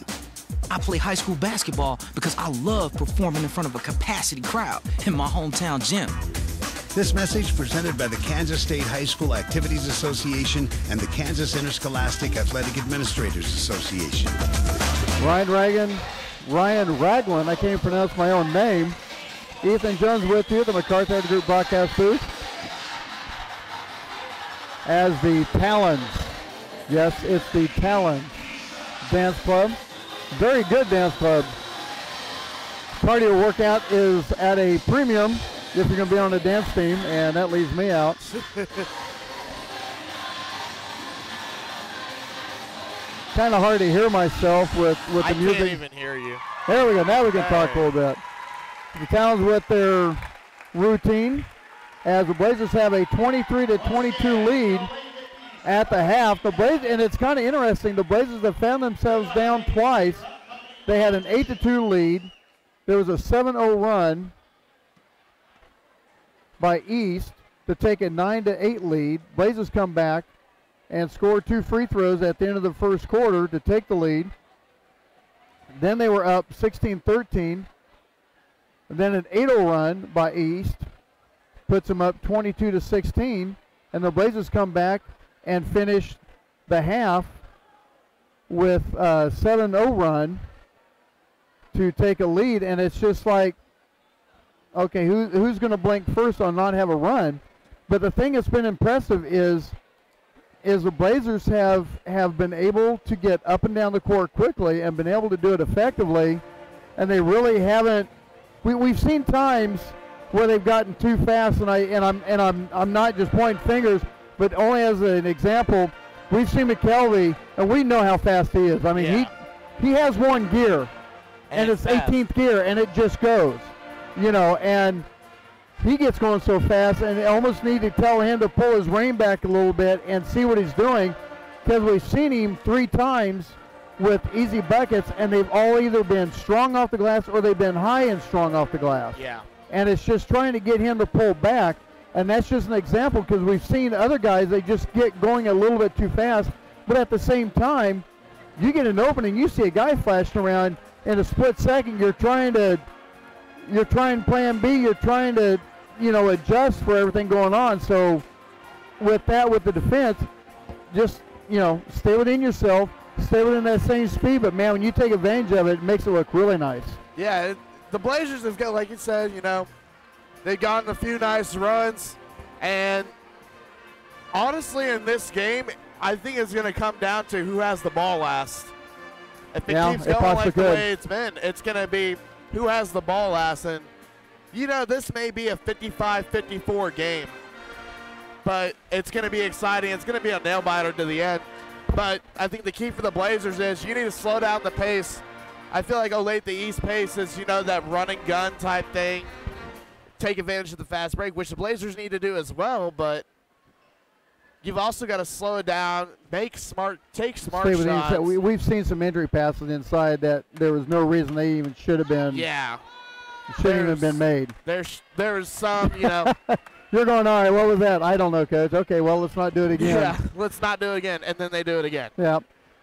Speaker 13: I play high school basketball because I love performing in front of a capacity crowd in my hometown gym.
Speaker 14: This message presented by the Kansas State High School Activities Association and the Kansas Interscholastic Athletic Administrators Association.
Speaker 1: Ryan Ragland, I can't even pronounce my own name. Ethan Jones with you, the MacArthur Group broadcast booth. As the Talons, yes, it's the Talons Dance Club. Very good dance club. Cardio workout is at a premium if you're going to be on a dance team, and that leaves me out. Kind of hard to hear myself with the music.
Speaker 2: I can't even hear you.
Speaker 1: There we go. Now we can talk a little bit. The Talons with their routine as the Blazers have a 23-22 lead at the half. The Blazers, and it's kind of interesting, the Blazers have found themselves down twice. They had an 8-2 lead. There was a 7-0 run by East to take a 9-8 lead. Blazers come back and score 2 free throws at the end of the first quarter to take the lead. Then they were up 16-13. Then an 8-0 run by East puts them up 22-16, and the Blazers come back and finish the half with a 7-0 run to take a lead, and it's just like, okay, who's going to blink first on not have a run? But the thing that's been impressive is the Blazers have been able to get up and down the court quickly and been able to do it effectively, and they really haven't. We've seen times where they've gotten too fast, and I'm not just pointing fingers, but only as an example. We've seen McKelvey, and we know how fast he is. I mean, he has one gear, and it's 18th gear, and it just goes. You know, and he gets going so fast, and they almost need to tell him to pull his rein back a little bit and see what he's doing, because we've seen him 3 times with easy buckets, and they've all either been strong off the glass or they've been high and strong off the glass.
Speaker 2: Yeah.
Speaker 1: And it's just trying to get him to pull back, and that's just an example, because we've seen other guys, they just get going a little bit too fast, but at the same time, you get an opening, you see a guy flashing around in a split second, you're trying plan B, you're trying to, adjust for everything going on. So with the defense, just, stay within yourself, stay within that same speed. But, man, when you take advantage of it, it makes it look really nice.
Speaker 2: Yeah, the Blazers have got, like you said, they've gotten a few nice runs. And honestly, in this game, I think it's going to come down to who has the ball last. If it keeps going like the way it's been, it's going to be who has the ball last. And, this may be a 55-54 game, but it's going to be exciting. It's going to be a nail-biter to the end. But I think the key for the Blazers is you need to slow down the pace. I feel like Olathe East pace is, that run-and-gun type thing. Take advantage of the fast break, which the Blazers need to do as well, but you've also got to slow it down, take smart shots.
Speaker 1: We've seen some injury passes inside that there was no reason they even should have been.
Speaker 2: Yeah.
Speaker 1: Shouldn't even have been made.
Speaker 2: There's some,
Speaker 1: You're going, all right, what was that? I don't know, Coach. Okay, well, let's not do it again.
Speaker 2: Yeah, let's not do it again. And then they do it again.
Speaker 1: Yeah.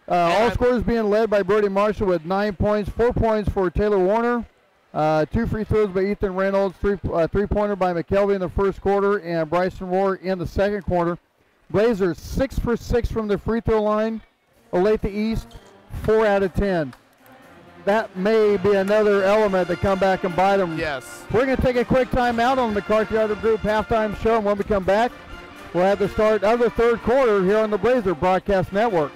Speaker 1: All scores being led by Brody Marshall with 9 points, 4 points for Taylor Warner, 2 free throws by Ethan Reynolds, three-pointer by McKelvey in the first quarter, and Bryson Rohr in the second quarter. Blazers 6 for 6 from the free throw line, Olathe East, 4 out of 10. That may be another element to come back and bite them.
Speaker 2: Yes.
Speaker 1: We're going to take a quick time out on the McCarthy Auto Group halftime show, and when we come back, we'll have the start of the third quarter here on the Blazer Broadcast Network.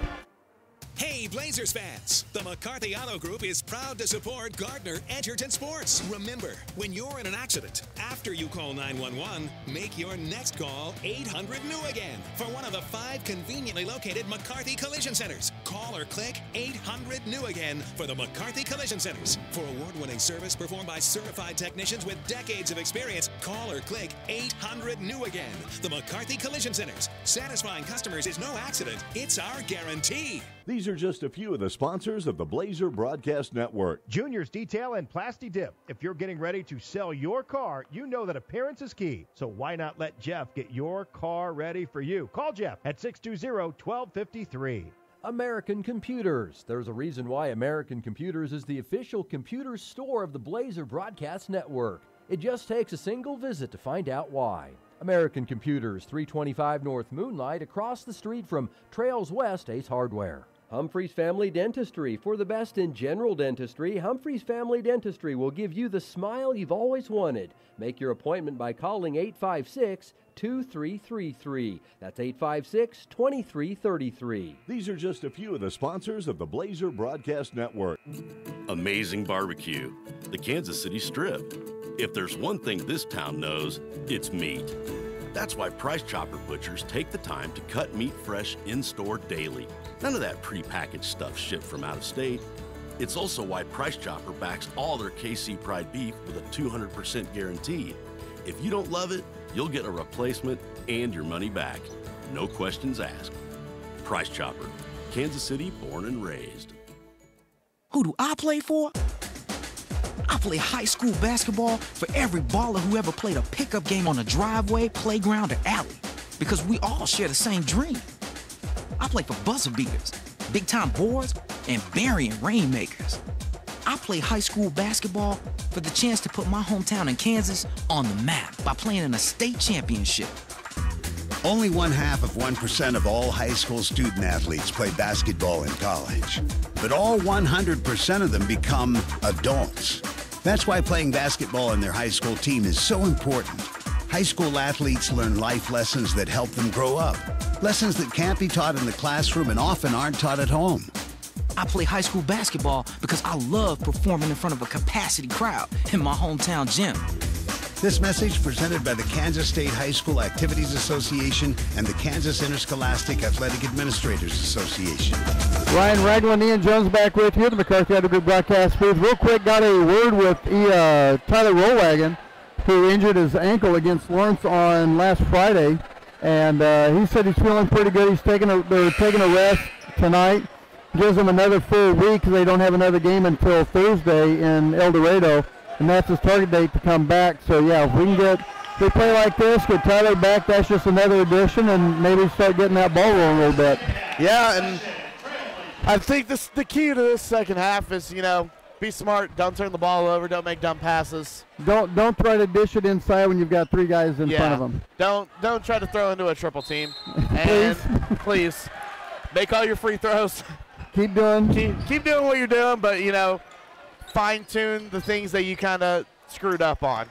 Speaker 3: Hey, Blazers fans! The McCarthy Auto Group is proud to support Gardner Edgerton Sports. Remember, when you're in an accident, after you call 911, make your next call 800-NEW-AGAIN for one of the 5 conveniently located McCarthy Collision Centers. Call or click 800-NEW-AGAIN for the McCarthy Collision Centers. For award-winning service performed by certified technicians with decades of experience, call or click 800-NEW-AGAIN. The McCarthy Collision Centers. Satisfying customers is no accident. It's our guarantee.
Speaker 4: These are just a few of the sponsors of the Blazer Broadcast Network.
Speaker 7: Junior's Detail and Plasti Dip. If you're getting ready to sell your car, you know that appearance is key. So why not let Jeff get your car ready for you? Call Jeff at 620-1253.
Speaker 12: American Computers. There's a reason why American Computers is the official computer store of the Blazer Broadcast Network. It just takes a single visit to find out why. American Computers, 325 North Moonlight, across the street from Trails West Ace Hardware. Humphreys Family Dentistry. For the best in general dentistry, Humphreys Family Dentistry will give you the smile you've always wanted. Make your appointment by calling 856-2333. That's 856-2333.
Speaker 4: These are just a few of the sponsors of the Blazer Broadcast Network.
Speaker 8: Amazing barbecue. The Kansas City Strip. If there's one thing this town knows, it's meat. That's why Price Chopper Butchers take the time to cut meat fresh in-store daily. None of that prepackaged stuff shipped from out of state. It's also why Price Chopper backs all their KC Pride beef with a 200% guarantee. If you don't love it, you'll get a replacement and your money back. No questions asked. Price Chopper. Kansas City born and raised.
Speaker 13: Who do I play for? I play high school basketball for every baller who ever played a pickup game on a driveway, playground, or alley. Because we all share the same dream. I play for buzzer beaters, big-time boards, and burying rainmakers. I play high school basketball for the chance to put my hometown in Kansas on the map by playing in a state championship.
Speaker 14: Only 0.5% of all high school student athletes play basketball in college. But all 100% of them become adults. That's why playing basketball in their high school team is so important. High school athletes learn life lessons that help them grow up. Lessons that can't be taught in the classroom and often aren't taught at home.
Speaker 13: I play high school basketball because I love performing in front of a capacity crowd in my hometown gym.
Speaker 14: This message presented by the Kansas State High School Activities Association and the Kansas Interscholastic Athletic Administrators Association.
Speaker 1: Ryan Ragland and Ian Jones back with you, the McCarthy Auto Group broadcast booth. Real quick, got a word with Tyler Rollwagon, who injured his ankle against Lawrence on last Friday, and he said he's feeling pretty good. They're taking a rest tonight. Gives them another full week because they don't have another game until Thursday in El Dorado, and that's his target date to come back. So yeah, if we can they play like this, get Tyler back, that's just another addition, and maybe start getting that ball rolling a little bit.
Speaker 2: Yeah, and I think the key to this second half is, be smart, don't turn the ball over, don't make dumb passes.
Speaker 1: Don't try to dish it inside when you've got 3 guys in front of them.
Speaker 2: Don't try to throw into a triple team. And please make all your free throws.
Speaker 1: Keep doing
Speaker 2: what you're doing, but fine-tune the things that you kind of screwed up on.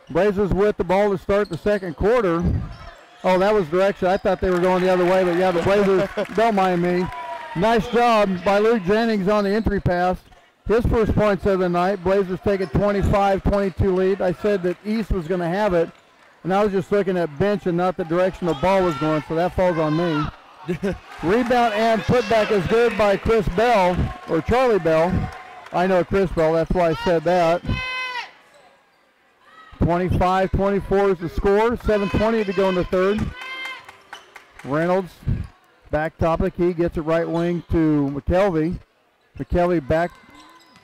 Speaker 1: Blazers with the ball to start the second quarter. Oh, that was direction. I thought they were going the other way, but yeah, the Blazers, don't mind me. Nice job by Luke Jennings on the entry pass. His first points of the night. Blazers take a 25-22 lead. I said that East was going to have it, and I was just looking at bench and not the direction the ball was going, so that falls on me. Rebound and putback is good by Chris Bell, or Charlie Bell. I know Chris Bell, that's why I said that. 25-24 is the score, 7:20 to go in the third. Reynolds, back top of the key, gets it right wing to McKelvey. McKelvey back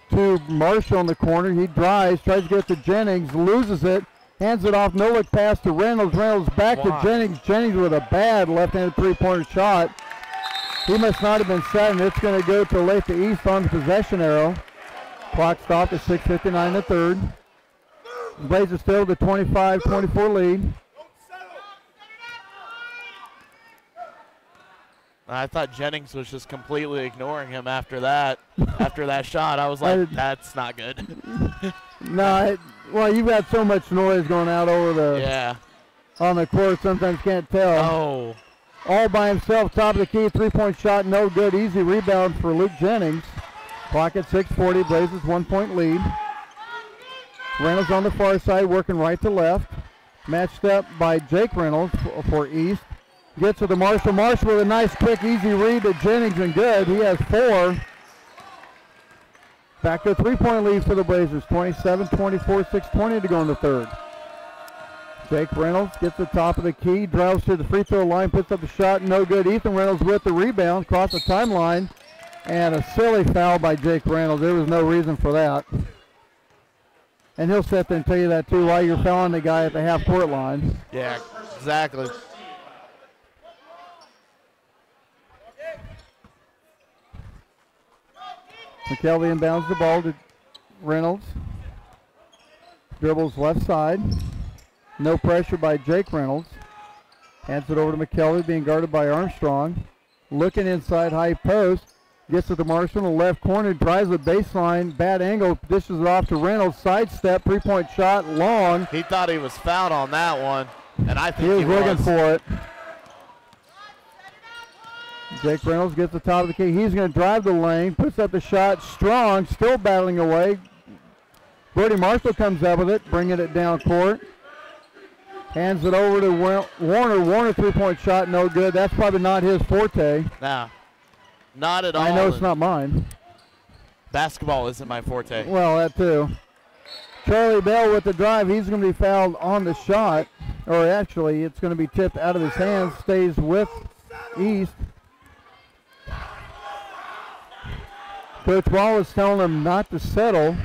Speaker 1: to Marshall in the corner. He drives, tries to get to Jennings, loses it, hands it off, no look pass to Reynolds. Reynolds back to Jennings. Jennings with a bad left-handed three-pointer shot. He must not have been set, and it's going to go to Olathe East on the possession arrow. Clock stopped at 6:59 in the third. Blazers still the 25-24 lead.
Speaker 2: I thought Jennings was just completely ignoring him after that. After that shot, I was like, that's not good.
Speaker 1: No, well, you've got so much noise going out over the on the court, sometimes can't tell.
Speaker 2: Oh.
Speaker 1: All by himself, top of the key, three-point shot, no good. Easy rebound for Luke Jennings. Clock at 6:40, Blazers 1-point lead. Reynolds on the far side, working right to left. Matched up by Jake Reynolds for East. Gets to the Marshall. Marshall with a nice, quick, easy read to Jennings, and good. He has 4. Back to a three-point lead for the Blazers. 27-24, 6:20 to go in the third. Jake Reynolds gets the top of the key, drives to the free throw line, puts up the shot, no good. Ethan Reynolds with the rebound, across the timeline, and a silly foul by Jake Reynolds. There was no reason for that. And he'll sit there and tell you that too, why you're fouling the guy at the half-court line.
Speaker 2: Yeah, exactly.
Speaker 1: McKelvey inbounds the ball to Reynolds. Dribbles left side. No pressure by Jake Reynolds. Hands it over to McKelvey, being guarded by Armstrong. Looking inside high post. Gets it to Marshall in the left corner. Drives the baseline. Bad angle. Dishes it off to Reynolds. Sidestep. Three-point shot. Long.
Speaker 2: He thought he was fouled on that one. And I think
Speaker 1: he was looking for it. Jake Reynolds gets the top of the key. He's going to drive the lane. Puts up the shot. Strong. Still battling away. Brody Marshall comes up with it. Bringing it down court. Hands it over to Warner. Warner three-point shot, no good. That's probably not his forte.
Speaker 2: Nah, not at all.
Speaker 1: I know it's not mine.
Speaker 2: Basketball isn't my forte.
Speaker 1: Well, that too. Charlie Bell with the drive. He's going to be fouled on the shot. Or actually, it's going to be tipped out of his hands. Stays with East. Coach Wallace telling him not to settle.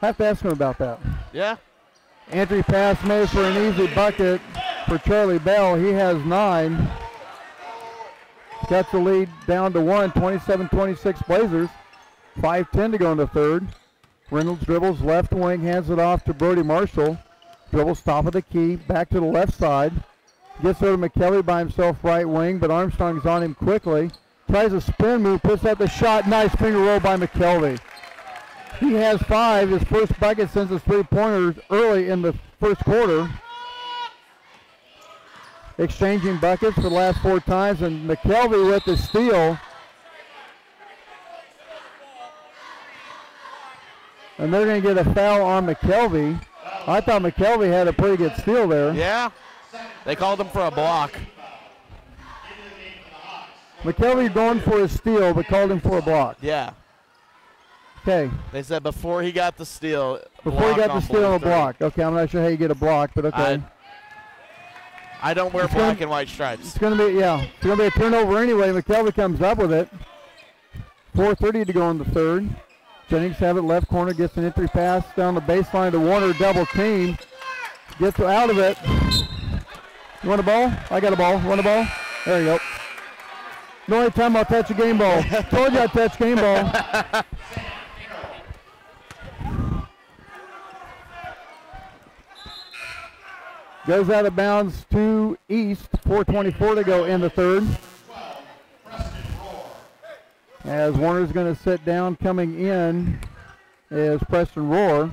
Speaker 1: I have to ask him about that.
Speaker 2: Yeah.
Speaker 1: Entry pass made for an easy bucket for Charlie Bell. He has 9. Cuts the lead down to 1, 27-26 Blazers. 5:10 to go in the third. Reynolds dribbles left wing, hands it off to Brody Marshall. Dribbles top of the key, back to the left side. Gets over to McKelvey by himself right wing, but Armstrong's on him quickly. Tries a spin move, puts up the shot. Nice finger roll by McKelvey. He has 5, his first bucket since his three-pointers early in the first quarter. Exchanging buckets for the last 4 times, and McKelvey with the steal. And they're going to get a foul on McKelvey. I thought McKelvey had a pretty good steal there.
Speaker 2: Yeah, they called him for a block.
Speaker 1: McKelvey going for a steal, but called him for a block.
Speaker 2: Yeah.
Speaker 1: Okay.
Speaker 2: They said before he got the steal.
Speaker 1: Before he got the steal, a block. Okay, I'm not sure how you get a block, but okay.
Speaker 2: I don't wear black and white stripes.
Speaker 1: It's going to be, it's going to be a turnover anyway. McKelvey comes up with it. 4:30 to go in the third. Jennings have it left corner, gets an entry pass down the baseline to Warner, double team. Gets out of it. You want a ball? I got a ball. Want a ball? There you go. The only time I'll touch a game ball. Told you I'd touch game ball. Goes out of bounds to East. 4:24 to go in the third. As Warner's going to sit down, coming in is Preston Rohr.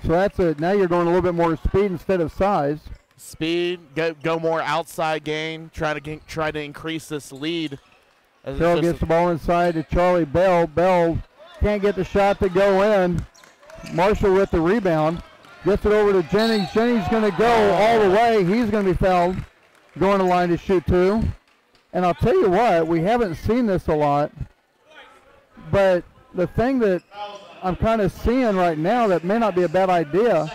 Speaker 1: So that's it. Now you're going a little bit more speed instead of size.
Speaker 2: Speed, go more outside game. Try to increase this lead.
Speaker 1: Carroll gets the ball inside to Charlie Bell. Bell can't get the shot to go in. Marshall with the rebound. Gets it over to Jennings. Jennings going to go all the way. He's going to be fouled. Going to line to shoot 2. And I'll tell you what, we haven't seen this a lot. But the thing that I'm kind of seeing right now that may not be a bad idea,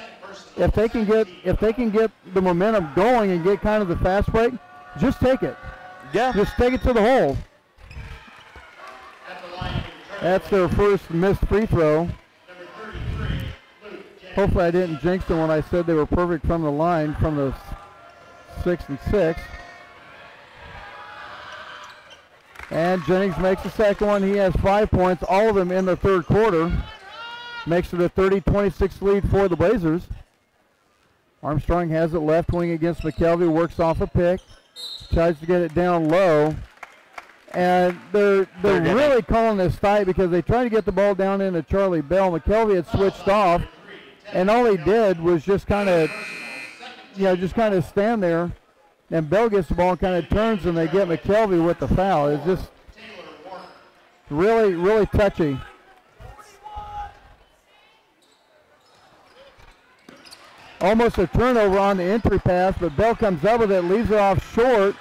Speaker 1: if they can get the momentum going and get kind of the fast break, just take it.
Speaker 2: Yeah.
Speaker 1: Just take it to the hole. That's their first missed free throw. Hopefully I didn't jinx them when I said they were perfect from the line from the 6 and 6. And Jennings makes the second one. He has 5 points, all of them in the third quarter. Makes it a 30-26 lead for the Blazers. Armstrong has it left wing against McKelvey, works off a pick. Tries to get it down low. And they're really calling this tight because they tried to get the ball down into Charlie Bell. McKelvey had switched off, and all he did was just kind of, stand there. And Bell gets the ball and kind of turns, and they get McKelvey with the foul. It's just really, really touchy. Almost a turnover on the entry pass, but Bell comes up with it, leaves it off short.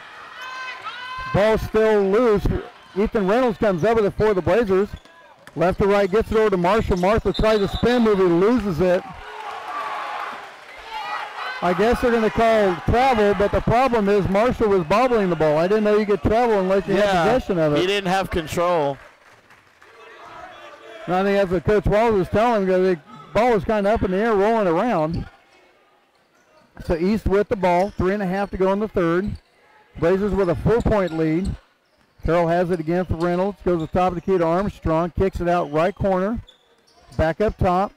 Speaker 1: Ball still loose. Ethan Reynolds comes up with it for the Blazers. Left to right, gets it over to Marshall. Marshall tries a spin move, he loses it. I guess they're going to call travel, but the problem is Marshall was bobbling the ball. I didn't know you could travel unless you had possession of it.
Speaker 2: He didn't have control.
Speaker 1: And I think that's what Coach Wallace was telling him, because the ball was kind of up in the air, rolling around. So East with the ball, 3.5 to go in the third. Blazers with a 4-point lead. Carroll has it again for Reynolds. Goes to the top of the key to Armstrong. Kicks it out right corner. Back up top.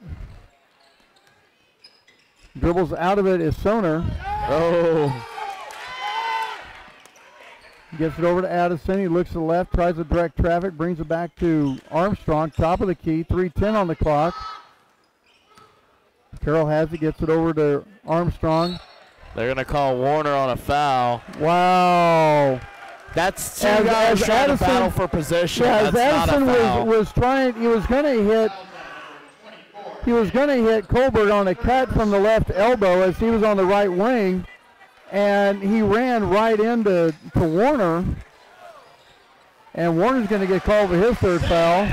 Speaker 1: Dribbles out of it is Soner.
Speaker 2: Oh.
Speaker 1: Gets it over to Addison. He looks to the left, tries to direct traffic, brings it back to Armstrong. Top of the key, 3:10 on the clock. Carroll has it, gets it over to Armstrong.
Speaker 2: They're going to call Warner on a foul.
Speaker 1: Wow.
Speaker 2: That's two guys trying to battle for position.
Speaker 1: Yeah,
Speaker 2: That's
Speaker 1: Addison
Speaker 2: not a foul.
Speaker 1: was trying, he was going to hit Colbert on a cut from the left elbow as he was on the right wing, and he ran right into Warner, and Warner's going to get called for his third foul.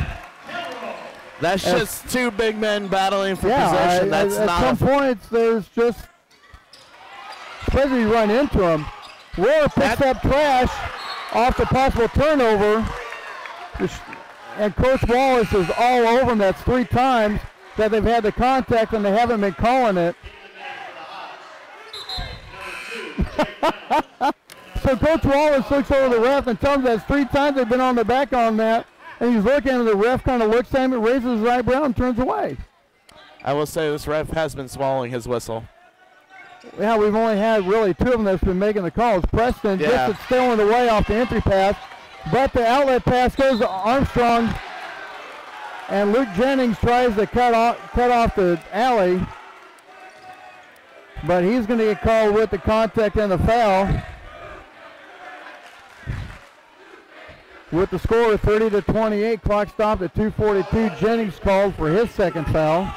Speaker 2: That's just two big men battling for possession. That's
Speaker 1: at
Speaker 2: not
Speaker 1: some points, there's just, especially you run into him. Warner picks up trash off the possible turnover, and Coach Wallace is all over him. That's 3 times that they've had the contact, and they haven't been calling it. So Coach Wallace looks over the ref and tells him that's 3 times they've been on the back on that. And he's looking, and the ref kind of looks at him, raises his eyebrow, and turns away.
Speaker 2: I will say this ref has been swallowing his whistle.
Speaker 1: Yeah, we've only had really 2 of them that's been making the calls. Preston gets it still in the way off the entry pass, but the outlet pass goes to Armstrong, and Luke Jennings tries to cut off the alley, but he's going to get called with the contact and the foul. With the score of 30-28, clock stopped at 2:42. Jennings called for his second foul.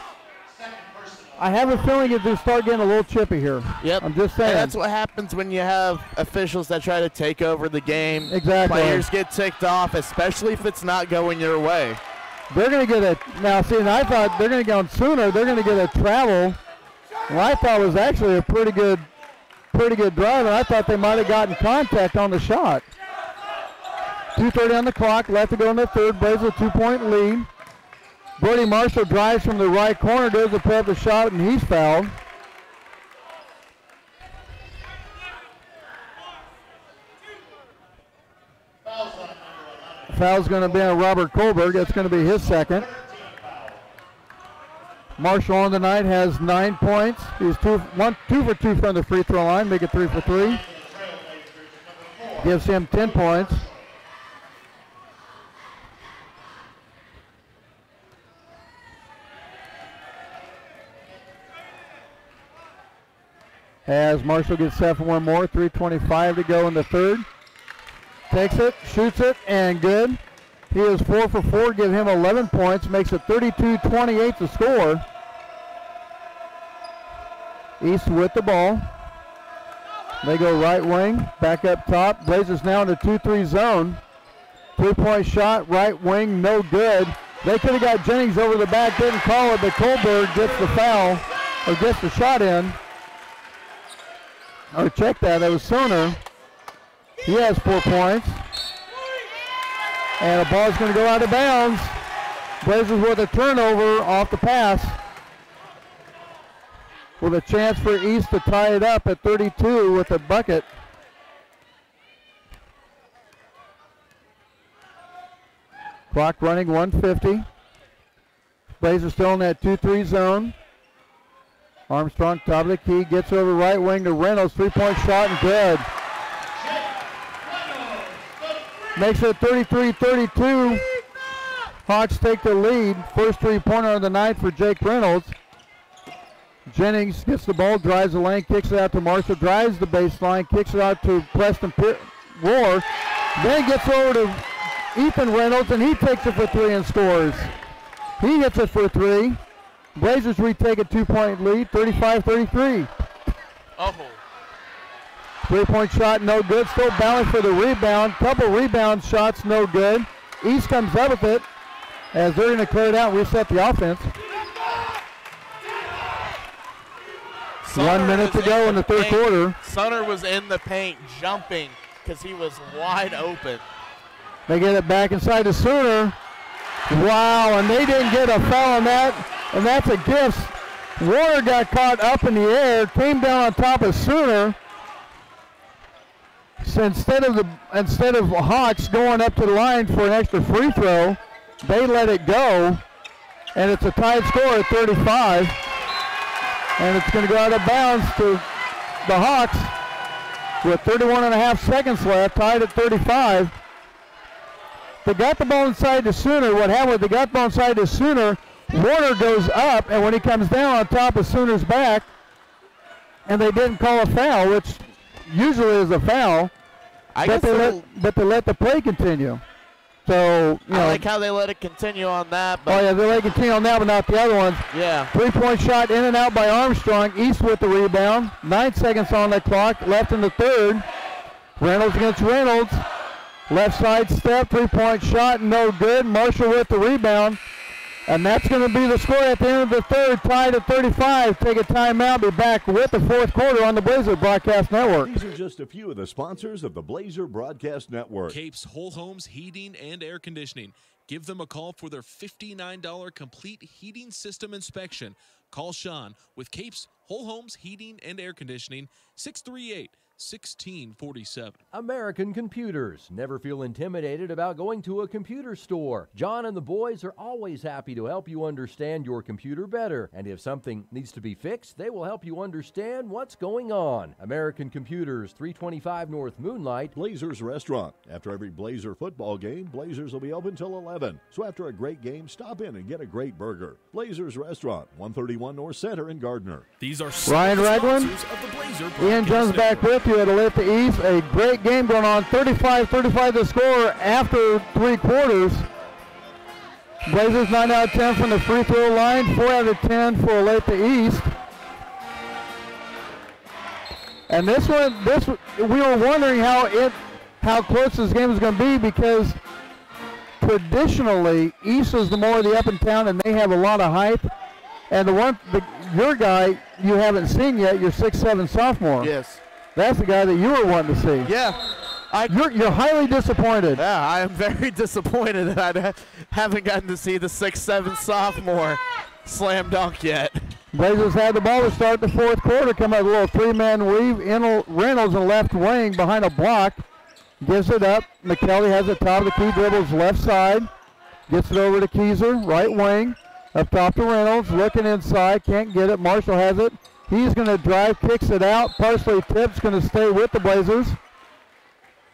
Speaker 1: I have a feeling it will start getting a little chippy here.
Speaker 2: Yep.
Speaker 1: I'm just saying.
Speaker 2: And that's what happens when you have officials that try to take over the game.
Speaker 1: Exactly.
Speaker 2: Players get ticked off, especially if it's not going your way.
Speaker 1: They're going to get a, now see, and I thought they're going to go sooner. They're going to get a travel. And I thought it was actually a pretty good drive, and I thought they might have gotten contact on the shot. 2:30 on the clock, left to go in the third. Blazers a 2-point lead. Brody Marshall drives from the right corner, goes to put up the shot, and he's fouled. Foul's going to be on Robert Colberg. That's going to be his second. Marshall on the night has 9 points. He's 2 for 2 from the free throw line, make it 3 for 3. Gives him 10 points. As Marshall gets set for one more, 3:25 to go in the third. Takes it, shoots it, and good. He is 4 for 4, give him 11 points, makes it 32-28 to score. East with the ball. They go right wing, back up top. Blazers now in the 2-3 zone. 3-point shot, right wing, no good. They could have got Jennings over the back, didn't call it, but Colberg gets the foul, or gets the shot in. Oh, check that was Soner. He has 4 points. And the ball's going to go out of bounds. Blazers with a turnover off the pass. With a chance for East to tie it up at 32 with a bucket. Clock running, 1:50. Blazers still in that 2-3 zone. Armstrong, top of the key, gets over right wing to Reynolds. 3-point shot and good. makes it 33-32. Hawks take the lead. First three-pointer of the night for Jake Reynolds. Jennings gets the ball, drives the lane, kicks it out to Marshall, drives the baseline, kicks it out to Preston Roar, then gets over to Ethan Reynolds, and he takes it for three and scores. He hits it for three. Blazers retake a 2-point lead, 35-33.
Speaker 2: Oh.
Speaker 1: Three-point shot, no good. Still battling for the rebound. Couple rebound shots, no good. East comes up with it as they're going to clear it out and reset the offense. 1 minute to go in the third quarter.
Speaker 2: Sutter was in the paint jumping because he was wide open.
Speaker 1: They get it back inside the Sooner. Wow, and they didn't get a foul on that, and that's a gift. Warner got caught up in the air, came down on top of Sooner. So instead of Hawks going up to the line for an extra free throw, they let it go, and it's a tied score at 35. And it's going to go out of bounds to the Hawks with 31.5 seconds left, tied at 35. They got the ball inside the Sooner. What happened was they got the ball inside the Sooner. Warner goes up, and when he comes down on top of Sooner's back, and they didn't call a foul, which usually is a foul, but they let the play continue. So, you know,
Speaker 2: I like how they let it continue on that. But
Speaker 1: oh, yeah, they let it continue on that, but not the other ones.
Speaker 2: Yeah.
Speaker 1: Three-point shot in and out by Armstrong. East with the rebound. 9 seconds on the clock, left in the third. Reynolds against Reynolds. Left side step, three-point shot, no good. Marshall with the rebound. And that's going to be the score at the end of the third, tied at 35. Take a timeout, be back with the fourth quarter on the Blazer Broadcast Network.
Speaker 4: These are just a few of the sponsors of the Blazer Broadcast Network.
Speaker 5: Capes Whole Homes Heating and Air Conditioning. Give them a call for their $59 complete heating system inspection. Call Sean with Capes Whole Homes Heating and Air Conditioning, 638-1647.
Speaker 12: American Computers. Never feel intimidated about going to a computer store. John and the boys are always happy to help you understand your computer better. And if something needs to be fixed, they will help you understand what's going on. American Computers, 325 North Moonlight.
Speaker 4: Blazers Restaurant. After every Blazer football game, Blazers will be open till 11. So after a great game, stop in and get a great burger. Blazers Restaurant, 131 North Center in Gardner.
Speaker 5: These are
Speaker 1: Ryan Ragland, Ian Jones back with you at Olathe East. A great game going on. 35-35 the score after three quarters. Blazers 9 out of 10 from the free throw line, 4 out of 10 for Olathe East. And this one, we were wondering how close this game is going to be, because traditionally East is the more of the up and down, and they have a lot of height. And your guy you haven't seen yet, your 6'7" sophomore.
Speaker 2: Yes.
Speaker 1: That's the guy that you were wanting to see.
Speaker 2: Yeah.
Speaker 1: You're highly disappointed.
Speaker 2: Yeah, I am very disappointed that I haven't gotten to see the 6'7" sophomore slam dunk yet.
Speaker 1: Blazers had the ball to start the fourth quarter. Come out a little three-man weave. Reynolds in left wing behind a block. Gives it up. McKelvey has it top of the key, dribbles left side. Gets it over to Keyser, right wing. Up top to Reynolds, looking inside, can't get it. Marshall has it. He's going to drive, kicks it out. Parsley Tipp's going to stay with the Blazers,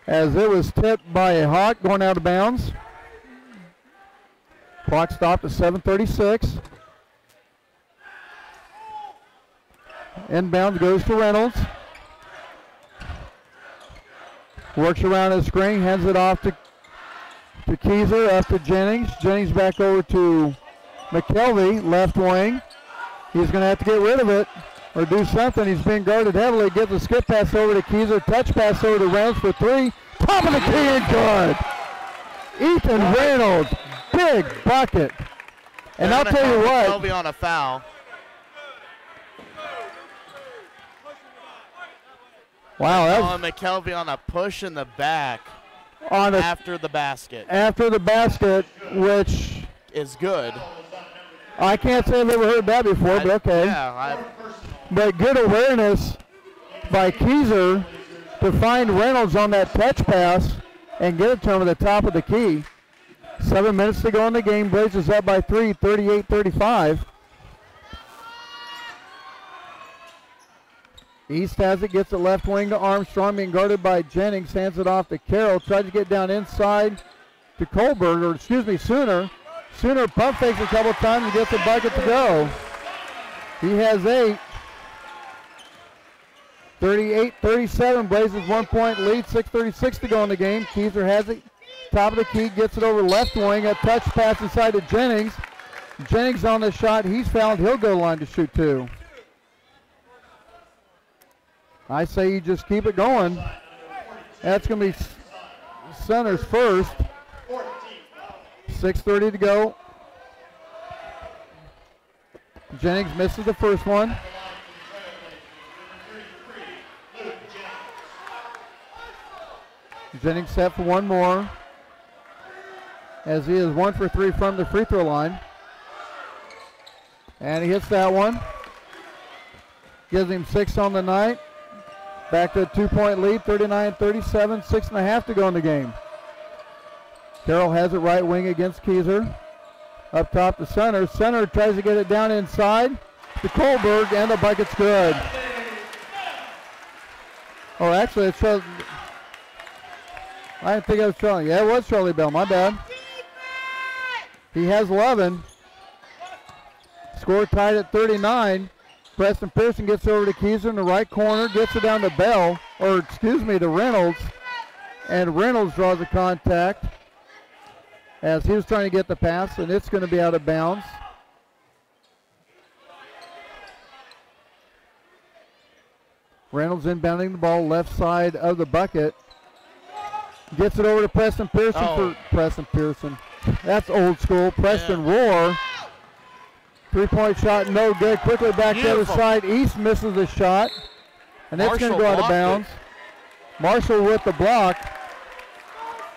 Speaker 1: as it was tipped by a Hawk going out of bounds. Clock stopped at 7:36. Inbound goes to Reynolds. Works around his screen, hands it off to Keyser, up to Jennings. Jennings back over to McKelvey, left wing. He's going to have to get rid of it or do something. He's being guarded heavily. Gets a skip pass over to Keyser. Touch pass over to Reynolds for three. Top of the key and good. Ethan Reynolds, big bucket. And I'll tell you what.
Speaker 2: McKelvey on a foul.
Speaker 1: Wow,
Speaker 2: that's McKelvey on a push in the back after the basket.
Speaker 1: After the basket, which
Speaker 2: is good.
Speaker 1: I can't say I've ever heard that before, but okay.
Speaker 2: Yeah,
Speaker 1: but good awareness by Keyser to find Reynolds on that touch pass and get it to him at the top of the key. 7 minutes to go in the game. Blazers up by 3, 38-35. East has it, gets it left wing to Armstrong, being guarded by Jennings, hands it off to Carroll, tries to get down inside to Colbert, or excuse me, Sooner. Sooner pump fakes a couple times and gets a bucket to go. He has 8. 38-37, Blazers 1 point lead, 6:36 to go in the game. Keyser has it, top of the key, gets it over left wing, a touch pass inside to Jennings. Jennings on the shot, he's fouled, he'll go line to shoot 2. I say you just keep it going. That's going to be Center's first. 6:30 to go. Jennings misses the first one. Jennings set for one more, as he is 1 for 3 from the free throw line. And he hits that one. Gives him 6 on the night. Back to a 2-point lead, 39-37, 6.5 to go in the game. Carroll has it right wing against Keyser. Up top to Center. Center tries to get it down inside to Kohlberg, and the bucket's good. Oh, actually, it's Charlie. I didn't think it was Charlie. Yeah, it was Charlie Bell. My bad. He has 11. Score tied at 39. Preston Pearson gets over to Keyser in the right corner, gets it down to Bell, or excuse me, to Reynolds. And Reynolds draws a contact as he was trying to get the pass, and it's going to be out of bounds. Reynolds inbounding the ball left side of the bucket. Gets it over to Preston Pearson for Preston Pearson. That's old school. Preston Roar. 3-point shot, no good. Quickly back to the other side. East misses the shot, and it's going to go out of bounds. Marshall with the block.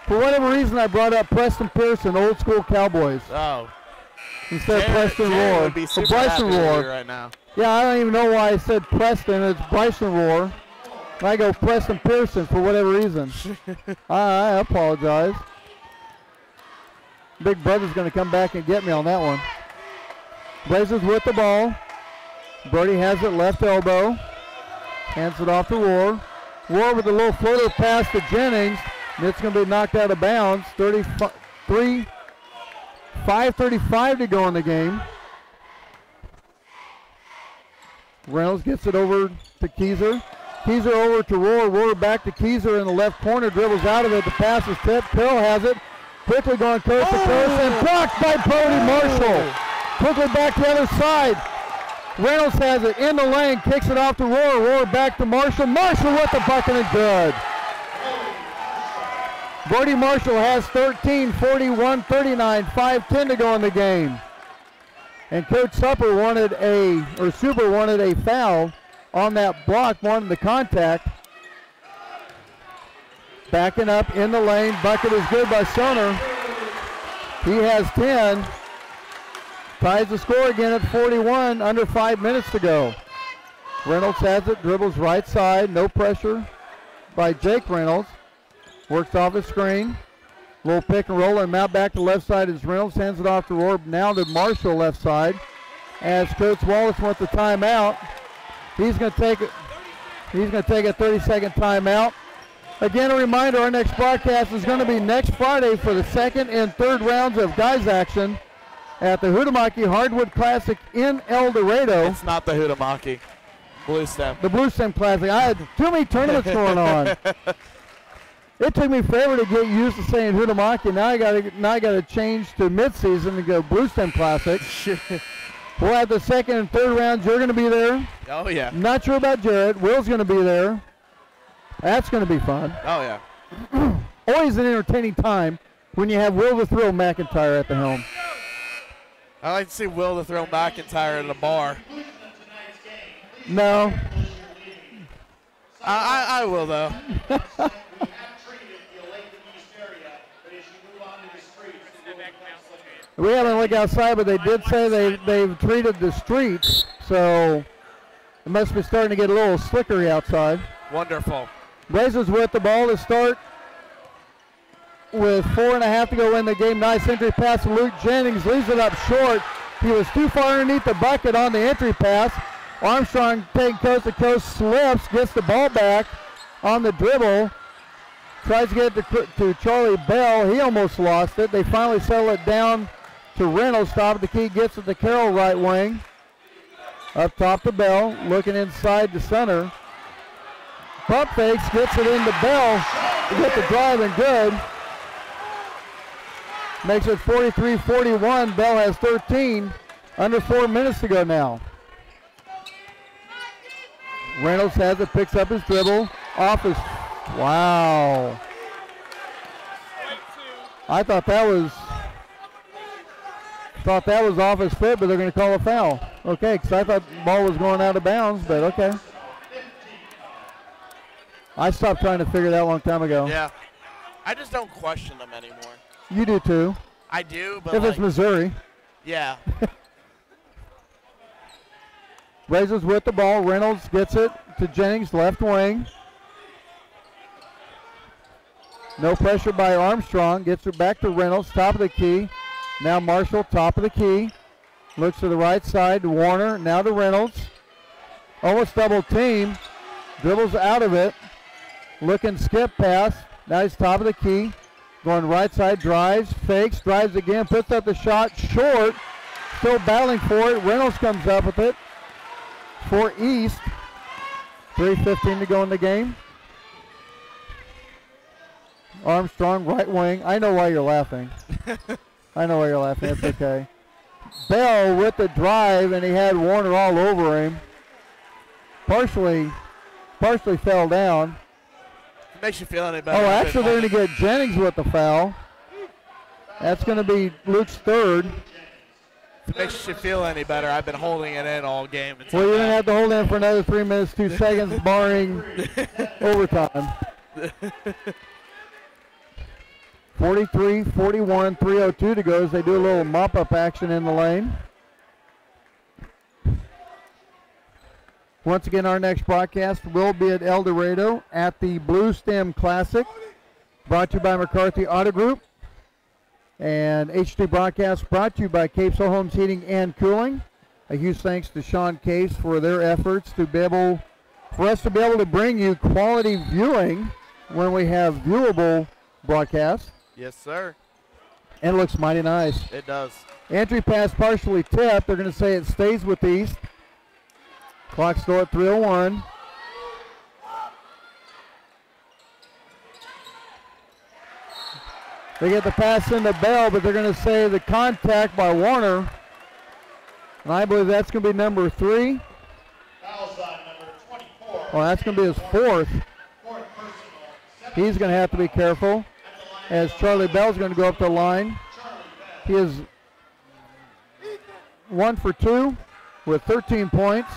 Speaker 1: For whatever reason, I brought up Preston Pearson, old school Cowboys.
Speaker 2: Oh.
Speaker 1: Instead of Preston Roar.
Speaker 2: Would be super
Speaker 1: Bryson
Speaker 2: happy
Speaker 1: Roar.
Speaker 2: right now.
Speaker 1: Yeah, I don't even know why I said Preston. It's Bryson Roar. And I go Preston Pearson for whatever reason. I apologize. Big brother's going to come back and get me on that one. Blazers with the ball. Brody has it left elbow. Hands it off to Roar. Roar with a little floater pass to Jennings. And it's going to be knocked out of bounds. 5:35 to go in the game. Reynolds gets it over to Keyser. Keyser over to Roar. Roar back to Keyser in the left corner. Dribbles out of it. The pass is tipped. Carroll has it. Quickly going coast to coast and blocked by Brody Marshall. Quickly back to the other side. Reynolds has it in the lane, kicks it off to Roar. Roar back to Marshall. Marshall with the bucket and good. Brody Marshall has 13, 41, 39, 5:10 to go in the game. And Coach Super wanted a foul on that block, wanted the contact. Backing up in the lane, bucket is good by Soner. He has 10. Ties the score again at 41, under 5 minutes to go. Reynolds has it, dribbles right side, no pressure by Jake Reynolds. Works off the screen. Little pick and roll, and now back to left side as Reynolds hands it off to Roar. Now to Marshall left side. As Coach Wallace wants the timeout. He's going to take it. He's going to take a 30-second timeout. Again, a reminder, our next broadcast is going to be next Friday for the second and third rounds of guys action at the Huhtamaki Hardwood Classic in El Dorado.
Speaker 2: It's not the Huhtamaki. Blue Stem.
Speaker 1: The Blue Stem Classic. I had too many tournaments going on. It took me forever to get used to saying Huhtamaki. Now I got to change to midseason and go Blue Stem Classic. We'll have the second and third rounds. You're going to be there.
Speaker 2: Oh, yeah.
Speaker 1: Not sure about Jared. Will's going to be there. That's going to be fun.
Speaker 2: Oh, yeah.
Speaker 1: Always an entertaining time when you have Will the Thrill McIntyre at the helm.
Speaker 2: I like to see Will the Thrill McIntyre at a bar.
Speaker 1: No.
Speaker 2: I will, though.
Speaker 1: We haven't looked outside, but they did say they've treated the streets, so it must be starting to get a little slickery outside.
Speaker 2: Wonderful.
Speaker 1: Blazers with the ball to start with 4.5 to go in the game. Nice entry pass to Luke Jennings. Leaves it up short. He was too far underneath the bucket on the entry pass. Armstrong taking coast to coast, slips, gets the ball back on the dribble. Tries to get it to Charlie Bell. He almost lost it. They finally settle it down to Reynolds. Top of the key, gets it to Carroll right wing. Up top to Bell, looking inside the center. Pump fakes, gets it into Bell to get the drive and good. Makes it 43-41. Bell has 13. Under 4 minutes to go now. Reynolds has it, picks up his dribble. Off his, wow. I thought that was off his foot, but they're going to call a foul. Okay, because I thought the ball was going out of bounds, but okay. I stopped trying to figure that a long time ago.
Speaker 2: Yeah. I just don't question them anymore.
Speaker 1: You do too.
Speaker 2: I do, but
Speaker 1: if it's Missouri.
Speaker 2: Yeah.
Speaker 1: Blazers with the ball. Reynolds gets it to Jennings, left wing. No pressure by Armstrong. Gets it back to Reynolds, top of the key. Now Marshall, top of the key. Looks to the right side to Warner. Now to Reynolds. Almost double team. Dribbles out of it. Looking skip pass. Now he's top of the key. Going right side, drives, fakes, drives again, puts up the shot, short. Still battling for it. Reynolds comes up with it for East. 3:15 to go in the game. Armstrong, right wing. I know why you're laughing. I know why you're laughing. It's okay. Bell with the drive, and he had Warner all over him. Partially fell down.
Speaker 2: Makes you feel any better.
Speaker 1: Oh, actually, they're going to get Jennings with the foul. That's going to be Luke's third.
Speaker 2: If it makes you feel any better, I've been holding it in all game.
Speaker 1: Well, you're going to have to hold in for another 3 minutes, 2 seconds, barring overtime. 43-41, 3:02 to go as they do a little mop-up action in the lane. Once again, our next broadcast will be at El Dorado at the Blue Stem Classic, brought to you by McCarthy Auto Group. And HD broadcast brought to you by Capes Homes Heating and Cooling. A huge thanks to Sean Case for their efforts for us to be able to bring you quality viewing when we have viewable broadcasts.
Speaker 2: Yes, sir.
Speaker 1: And it looks mighty nice.
Speaker 2: It does.
Speaker 1: Entry pass partially tipped. They're going to say it stays with East. Clock still at 3:01. They get the pass into Bell, but they're going to say the contact by Warner. And I believe that's going to be number 3. Oh, that's going to be his 4th. He's going to have to be careful as Charlie Bell's going to go up the line. He is 1 for 2 with 13 points.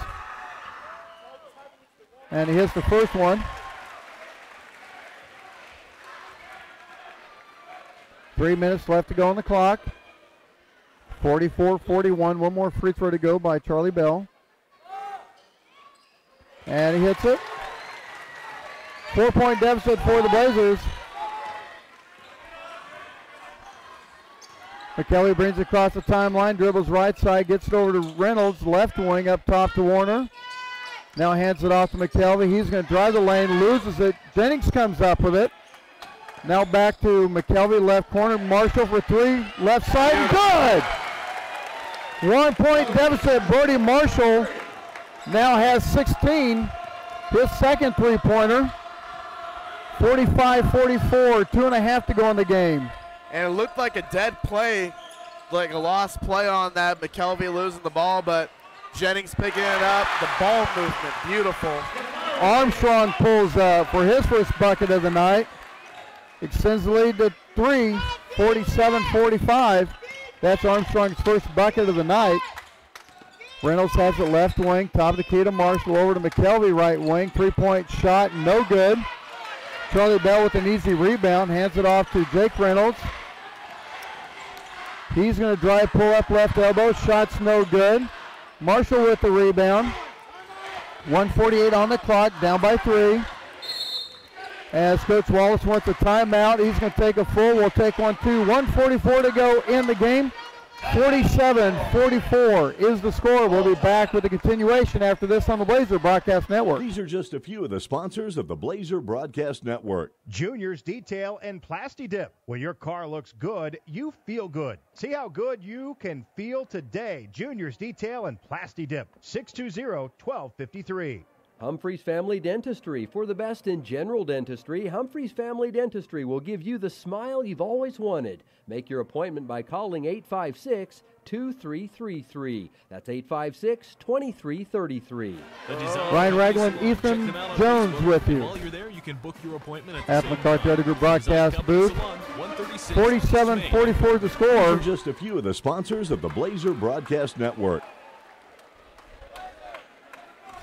Speaker 1: And he hits the first one. 3 minutes left to go on the clock. 44-41. One more free throw to go by Charlie Bell. And he hits it. 4-point deficit for the Blazers. McKelvey brings it across the timeline, dribbles right side, gets it over to Reynolds, left wing up top to Warner. Now hands it off to McKelvey. He's going to drive the lane, loses it. Jennings comes up with it. Now back to McKelvey, left corner. Marshall for 3, left side, good! 1-point deficit. Brody Marshall now has 16. His second three-pointer. 45-44, 2.5 to go in the game.
Speaker 2: And it looked like a dead play, like a lost play on that. McKelvey losing the ball, but Jennings picking it up. The ball movement, beautiful.
Speaker 1: Armstrong pulls for his first bucket of the night. Extends the lead to 3, 47-45. That's Armstrong's first bucket of the night. Reynolds has it left wing, top of the key to Marshall, over to McKelvey right wing. 3-point shot, no good. Charlie Bell with an easy rebound, hands it off to Jake Reynolds. He's going to drive, pull up left elbow, shot's no good. Marshall with the rebound. 1:48 on the clock, down by 3. As Coach Wallace wants a timeout, he's going to take a full. We'll take one too. 1:44 to go in the game. 47-44 is the score. We'll be back with the continuation after this on the Blazer Broadcast Network.
Speaker 4: These are just a few of the sponsors of the Blazer Broadcast Network.
Speaker 7: Junior's Detail and Plasti Dip. When your car looks good, you feel good. See how good you can feel today. Junior's Detail and Plasti Dip. 620-1253.
Speaker 12: Humphreys Family Dentistry. For the best in general dentistry, Humphreys Family Dentistry will give you the smile you've always wanted. Make your appointment by calling 856-2333. That's 856-2333.
Speaker 1: Ryan Ragland, Ethan Jones with you
Speaker 5: While you're there, you can book your appointment
Speaker 1: at McCarthy Auto Group broadcast booth. 47-44 the score.
Speaker 4: These are just a few of the sponsors of the Blazer Broadcast Network.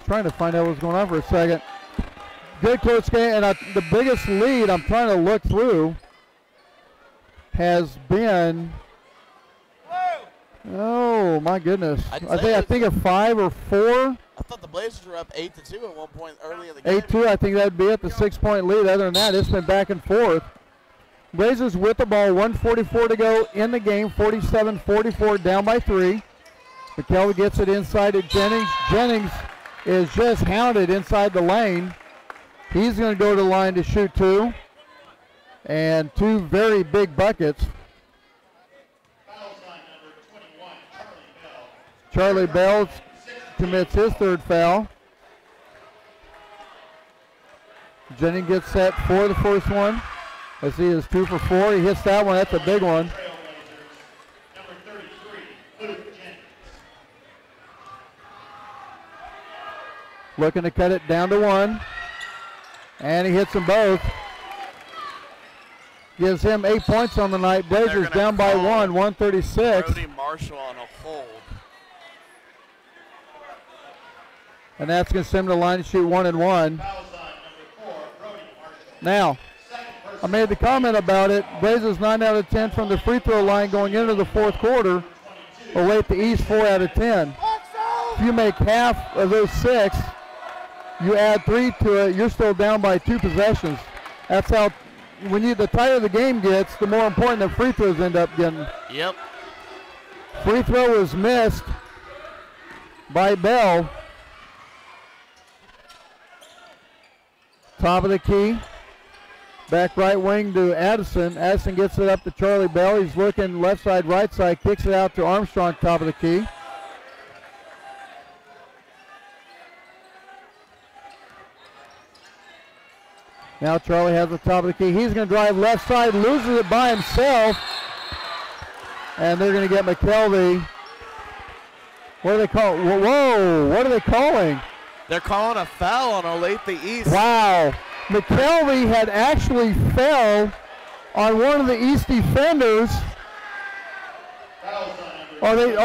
Speaker 1: Trying to find out what's going on for a second. Good close game, and the biggest lead I'm trying to look through has been. Oh my goodness! I think a 5 or 4.
Speaker 2: I thought the Blazers were up 8-2 at one point early in the game.
Speaker 1: 8-2. I think that'd be it. The 6-point lead. Other than that, it's been back and forth. Blazers with the ball. 1:44 to go in the game. 47-44, down by 3. McKelvey gets it inside to Jennings. Jennings is just hounded inside the lane. He's going to go to the line to shoot 2. And 2 very big buckets. Charlie Bell commits his 3rd foul. Jennings gets set for the first one. As he is 2 for 4. He hits that one. That's a big one. Looking to cut it down to 1. And he hits them both. Gives him 8 points on the night. Blazers down by 1, 136.
Speaker 2: Brody Marshall on a hold.
Speaker 1: And that's going to send him to the line to shoot 1 and 1. Now, I made the comment about it. Blazers 9 out of 10 from the free throw line going into the 4th quarter. Await the East 4 out of 10. If you make half of those 6, you add 3 to it, you're still down by 2 possessions. That's how, the tighter the game gets, the more important the free throws end up getting.
Speaker 2: Yep.
Speaker 1: Free throw was missed by Bell. Top of the key. Back right wing to Addison. Addison gets it up to Charlie Bell. He's looking left side, right side, kicks it out to Armstrong, top of the key. Now Charlie has the top of the key. He's going to drive left side, loses it by himself. And they're going to get McKelvey. What do they call? Whoa, what are they calling?
Speaker 2: They're calling a foul on Olathe East.
Speaker 1: Wow. McKelvey had actually fell on one of the East defenders. Are they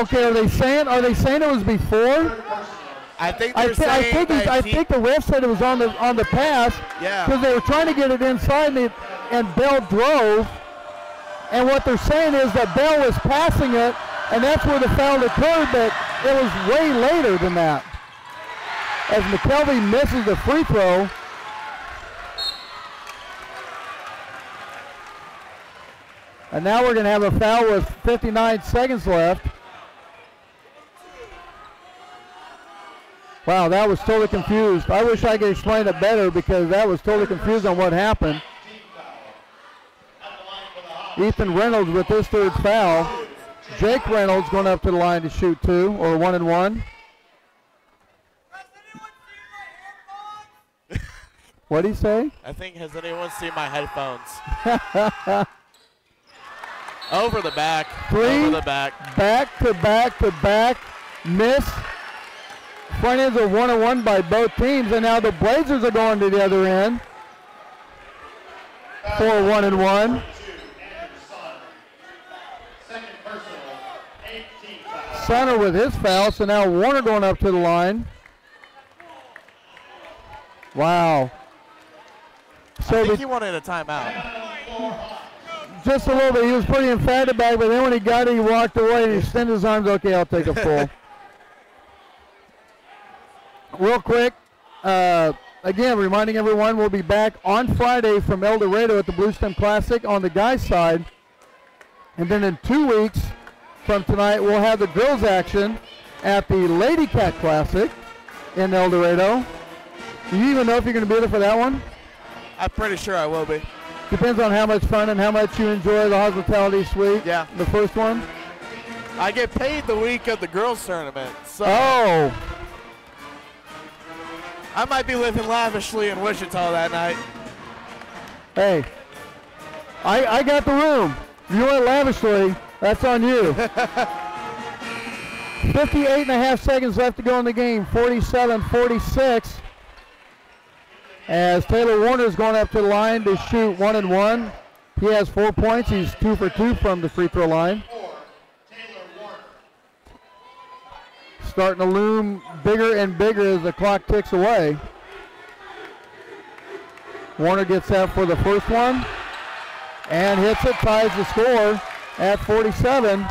Speaker 1: saying it was before?
Speaker 2: I think they're saying
Speaker 1: I think the ref said it was on the pass.
Speaker 2: Yeah.
Speaker 1: Because they were trying to get it inside and Bell drove. And what they're saying is that Bell was passing it, and that's where the foul occurred, but it was way later than that. As McKelvey misses the free throw. And now we're going to have a foul with 59 seconds left. Wow, that was totally confused. I wish I could explain it better because that was totally confused on what happened. Ethan Reynolds with his 3rd foul. Jake Reynolds going up to the line to shoot 2 or 1 and 1. What'd he say?
Speaker 2: I think, has anyone seen my headphones? Over the back.
Speaker 1: 3
Speaker 2: over the back.
Speaker 1: Back to back to back. Miss. Front ends are 1 and 1 by both teams, and now the Blazers are going to the other end for 1 and 1. Sonner with his foul, so now Warner going up to the line. Wow.
Speaker 2: So I think he wanted a timeout.
Speaker 1: Just a little bit. He was pretty emphatic back, but then when he got it, he walked away and he extended his arms. Okay, I'll take a full. Real quick, again, reminding everyone we'll be back on Friday from El Dorado at the Blue Stem Classic on the guys' side. And then in 2 weeks, from tonight, we'll have the girls action at the Lady Cat Classic in El Dorado. Do you even know if you're going to be there for that one?
Speaker 2: I'm pretty sure I will be.
Speaker 1: Depends on how much fun and how much you enjoy the hospitality suite.
Speaker 2: Yeah.
Speaker 1: The first one.
Speaker 2: I get paid the week of the girls tournament, so
Speaker 1: Oh.
Speaker 2: I might be living lavishly in Wichita that night.
Speaker 1: Hey, I got the room. If you want lavishly, that's on you. 58.5 seconds left to go in the game. 47-46. As Taylor Warner's going up to the line to shoot 1 and 1. He has 4 points. He's 2 for 2 from the free throw line. Starting to loom bigger and bigger as the clock ticks away. Warner gets that for the first one and hits it, ties the score at 47.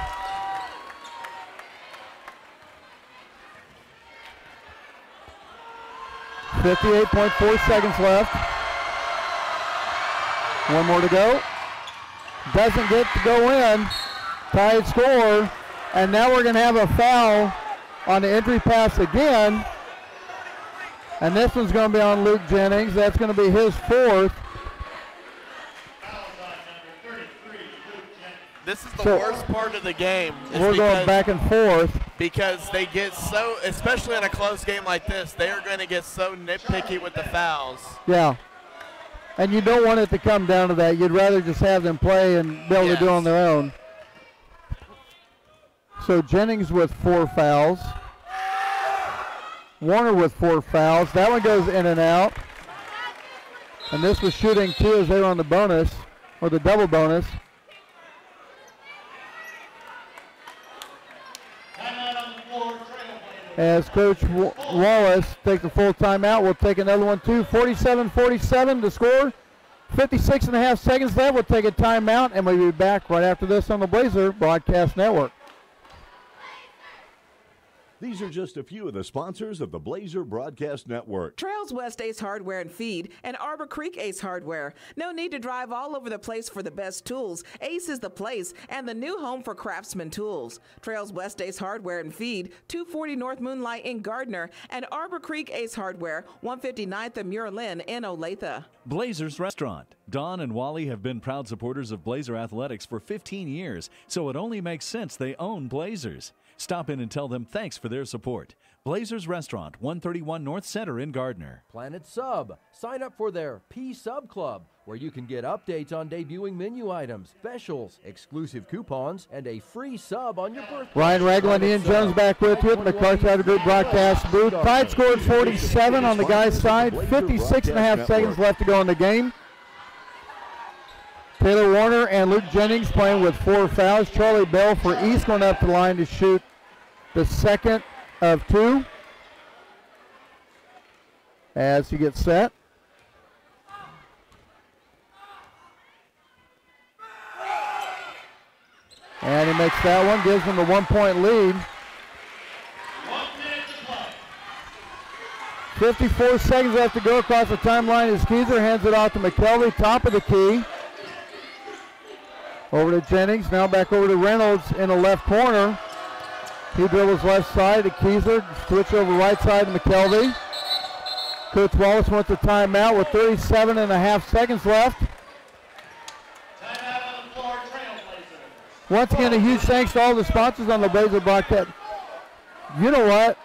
Speaker 1: .4 seconds left. One more to go. Doesn't get to go in. Tied score. And now we're going to have a foul on the entry pass again. And this one's going to be on Luke Jennings. That's going to be his fourth.
Speaker 2: This is the worst part of the game.
Speaker 1: We're going back and forth.
Speaker 2: Because they get so, especially in a close game like this, they are going to get so nitpicky with the fouls.
Speaker 1: Yeah. And you don't want it to come down to that. You'd rather just have them play and be able to do it on their own. So Jennings with 4 fouls. Warner with 4 fouls. That one goes in and out. And this was shooting 2 as they were on the bonus, or the double bonus. As Coach Wallace takes a full timeout, we'll take another one too. 47-47 to score. 56.5 seconds left. We'll take a timeout, and we'll be back right after this on the Blazer Broadcast Network.
Speaker 4: These are just a few of the sponsors of the Blazer Broadcast Network.
Speaker 10: Trails West Ace Hardware and Feed and Arbor Creek Ace Hardware. No need to drive all over the place for the best tools. Ace is the place and the new home for Craftsman tools. Trails West Ace Hardware and Feed, 240 North Moonlight in Gardner, and Arbor Creek Ace Hardware, 159th and Muir Lynn in Olathe.
Speaker 11: Blazers Restaurant. Don and Wally have been proud supporters of Blazer Athletics for 15 years, so it only makes sense they own Blazers. Stop in and tell them thanks for their support. Blazers Restaurant, 131 North Center in Gardner.
Speaker 12: Planet Sub. Sign up for their P-Sub Club, where you can get updates on debuting menu items, specials, exclusive coupons, and a free sub on your birthday.
Speaker 1: Ryan Ragland, Ian Jones back with you at the McCarthy Auto Group broadcast booth. Tide scored 47 on the guys' side. 56.5 seconds left to go in the game. Taylor Warner and Luke Jennings playing with 4 fouls. Charlie Bell for East going up the line to shoot the second of 2 as he gets set. And he makes that one, gives him a 1-point lead. 54 seconds left to go across the timeline as Keezer hands it off to McKelvey, top of the key. Over to Jennings, now back over to Reynolds in the left corner. He dribbles left side to Keezer, switch over right side to McKelvey. Coach Wallace wants a timeout with 37.5 seconds left. Once again, a huge thanks to all the sponsors on the Blazer broadcast. You know what?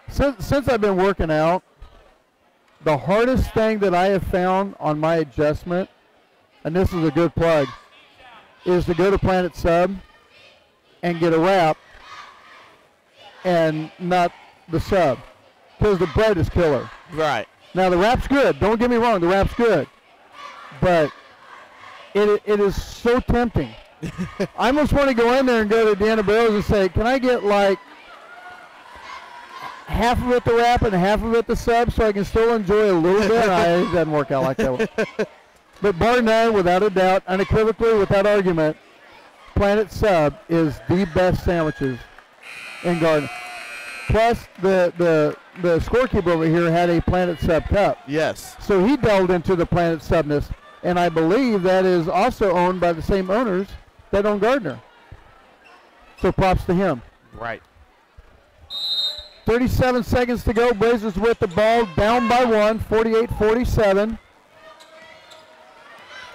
Speaker 1: Since I've been working out, the hardest thing that I have found on my adjustment, and this is a good plug, is to go to Planet Sub and get a wrap and not the sub, because the bread is killer.
Speaker 2: Right.
Speaker 1: Now, the wrap's good. Don't get me wrong, the wrap's good. But it is so tempting. I almost want to go in there and go to Deanna Barrows and say, can I get like half of it the wrap and half of it the sub so I can still enjoy a little bit? It doesn't work out like that. But bar none, without a doubt, unequivocally, without argument, Planet Sub is the best sandwiches in Gardner. Plus, the scorekeeper over here had a Planet Sub cup.
Speaker 2: Yes.
Speaker 1: So he delved into the Planet Subness, and I believe that is also owned by the same owners that own Gardner. So props to him.
Speaker 2: Right.
Speaker 1: 37 seconds to go. Blazers with the ball, down by 1, 48-47.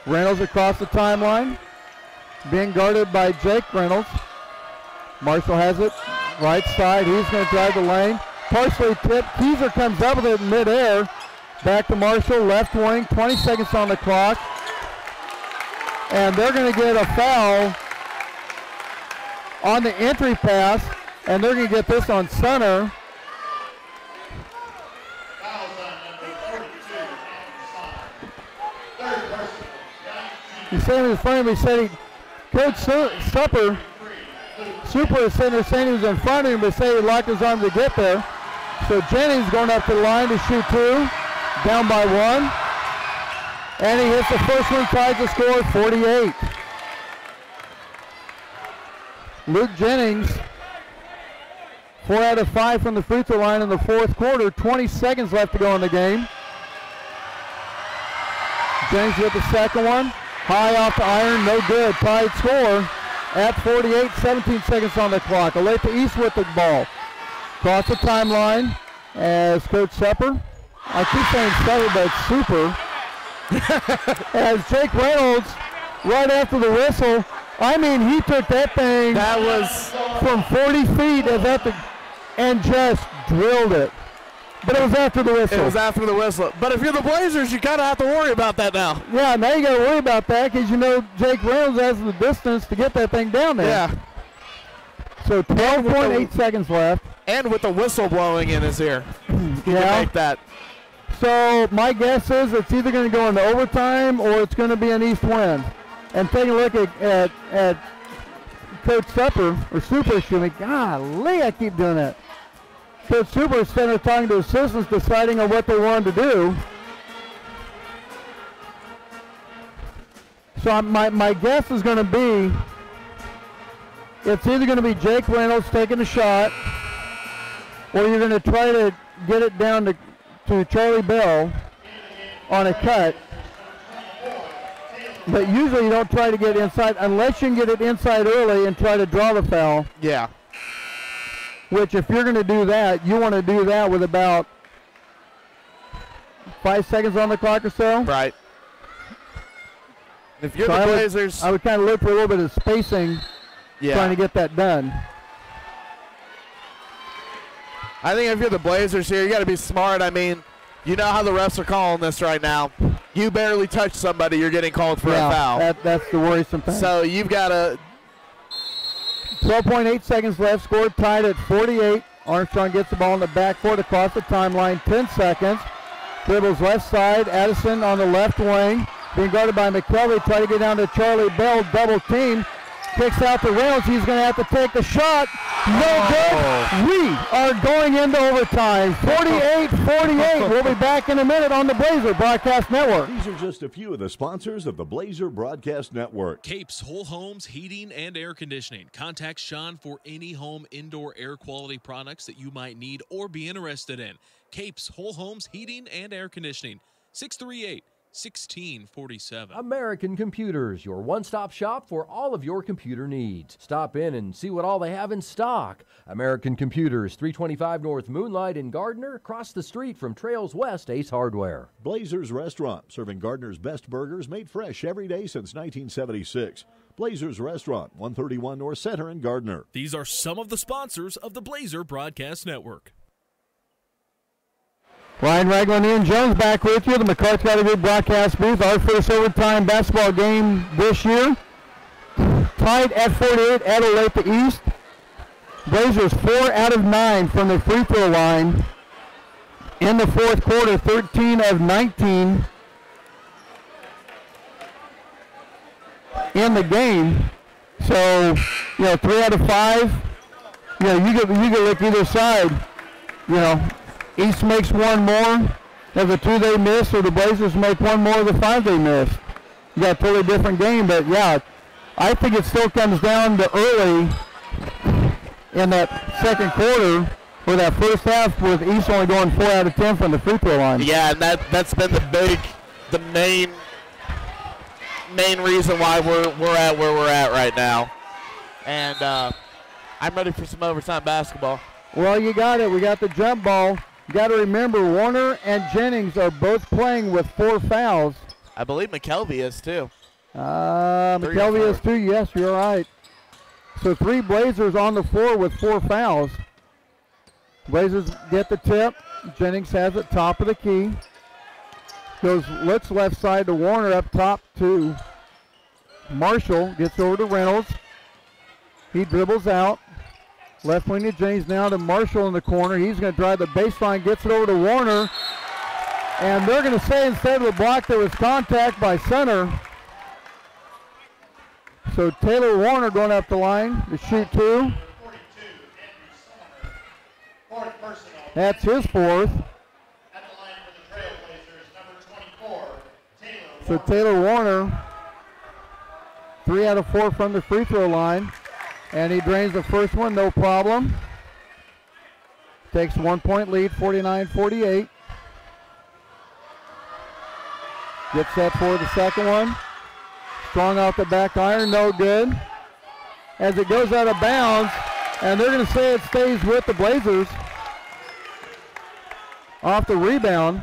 Speaker 1: Reynolds across the timeline, being guarded by Jake Reynolds. Marshall has it, right side. He's going to drive the lane. Partially tipped. Keyser comes up with it in midair. Back to Marshall, left wing, 20 seconds on the clock. And they're going to get a foul on the entry pass, and they're going to get this on center. He said he was front of him. He said Coach Super is sitting there saying he was in front of him, but say he locked his arm to get there. So Jennings going up to the line to shoot 2, down by 1. And he hits the first one, ties the score, 48. Luke Jennings, 4 out of 5 from the free throw line in the fourth quarter. 20 seconds left to go in the game. Jennings with the second one. High off the iron, no good. Tied score at 48, 17 seconds on the clock. Olathe East with the ball. Across the timeline as Coach Sepper. I keep saying Sepper, but it's Super. As Jake Reynolds, right after the whistle, I mean, he took that thing
Speaker 2: that was
Speaker 1: from 40 feet and just drilled it. But it was after the whistle.
Speaker 2: It was after the whistle. But if you're the Blazers, you kind of have to worry about that now.
Speaker 1: Yeah, now you got to worry about that because you know Jake Reynolds has the distance to get that thing down there.
Speaker 2: Yeah.
Speaker 1: So 12.8 seconds left.
Speaker 2: And with the whistle blowing in his ear.
Speaker 1: Yeah.
Speaker 2: Make that.
Speaker 1: So my guess is it's either going to go into overtime or it's going to be an east wind. And take a look at Coach Super, excuse me. Golly, I keep doing that. Coach Super is sitting there talking to assistants, deciding on what they wanted to do. So my guess is going to be it's either going to be Jake Reynolds taking a shot, or you're going to try to get it down to Charlie Bell on a cut. But usually you don't try to get inside unless you can get it inside early and try to draw the foul.
Speaker 2: Yeah.
Speaker 1: Which, if you're going to do that, you want to do that with about 5 seconds on the clock or so.
Speaker 2: Right. If you're the Blazers,
Speaker 1: I would kind of look for a little bit of spacing, trying to get that done.
Speaker 2: I think if you're the Blazers here, you got to be smart. I mean, you know how the refs are calling this right now. You barely touch somebody, you're getting called for a foul.
Speaker 1: That's the worrisome thing.
Speaker 2: So you've got to.
Speaker 1: 12.8 seconds left, scored tied at 48. Armstrong gets the ball in the backcourt across the timeline, 10 seconds. Dribbles left side, Addison on the left wing. Being guarded by McKelvey, try to get down to Charlie Bell, double team. Kicks out to Reynolds, he's going to have to take the shot. No good. We are going into overtime, 48-48. We'll be back in a minute on the Blazer Broadcast Network.
Speaker 4: These are just a few of the sponsors of the Blazer Broadcast Network.
Speaker 5: Capes Whole Homes Heating and Air Conditioning. Contact Sean for any home indoor air quality products that you might need or be interested in. Capes Whole Homes Heating and Air Conditioning. 638-1647.
Speaker 12: American Computers, your one-stop shop for all of your computer needs. Stop in and see what all they have in stock. American Computers, 325 North Moonlight in Gardner, across the street from Trails West Ace Hardware.
Speaker 4: Blazers Restaurant, serving Gardner's best burgers made fresh every day since 1976. Blazers Restaurant, 131 North Center in Gardner.
Speaker 5: These are some of the sponsors of the Blazer Broadcast Network.
Speaker 1: Ryan Ragland, Ian Jones back with you. The McCarthy Got a Good broadcast booth. Our first overtime basketball game this year. Tied at 48 at Olathe East. Blazers 4 out of 9 from the free throw line in the fourth quarter, 13 of 19 in the game. So, 3 out of 5. You could look either side. East makes one more of the 2 they missed, or the Blazers make one more of the 5 they missed. You got a totally different game, but I think it still comes down to early in that second quarter, or that first half, with East only going 4 out of 10 from the free throw line.
Speaker 2: Yeah, and that's been the main reason why we're at where we're at right now. And I'm ready for some overtime basketball.
Speaker 1: Well, you got it. We got the jump ball. You got to remember, Warner and Jennings are both playing with 4 fouls.
Speaker 2: I believe McKelvey is too.
Speaker 1: McKelvey is too. Yes, you're right. So 3 Blazers on the floor with 4 fouls. Blazers get the tip. Jennings has it top of the key. Looks left side to Warner, up top to Marshall. Gets over to Reynolds. He dribbles out. Left wing to Jennings, now to Marshall in the corner. He's going to drive the baseline, gets it over to Warner. And they're going to say instead of the block there was contact by center. So Taylor Warner going up the line to shoot 2. That's his 4th. So Taylor Warner, 3 out of 4 from the free throw line. And he drains the first one, no problem. Takes a 1-point lead, 49-48. Gets set for the second one. Strong off the back iron, no good. As it goes out of bounds, and they're going to say it stays with the Blazers. Off the rebound.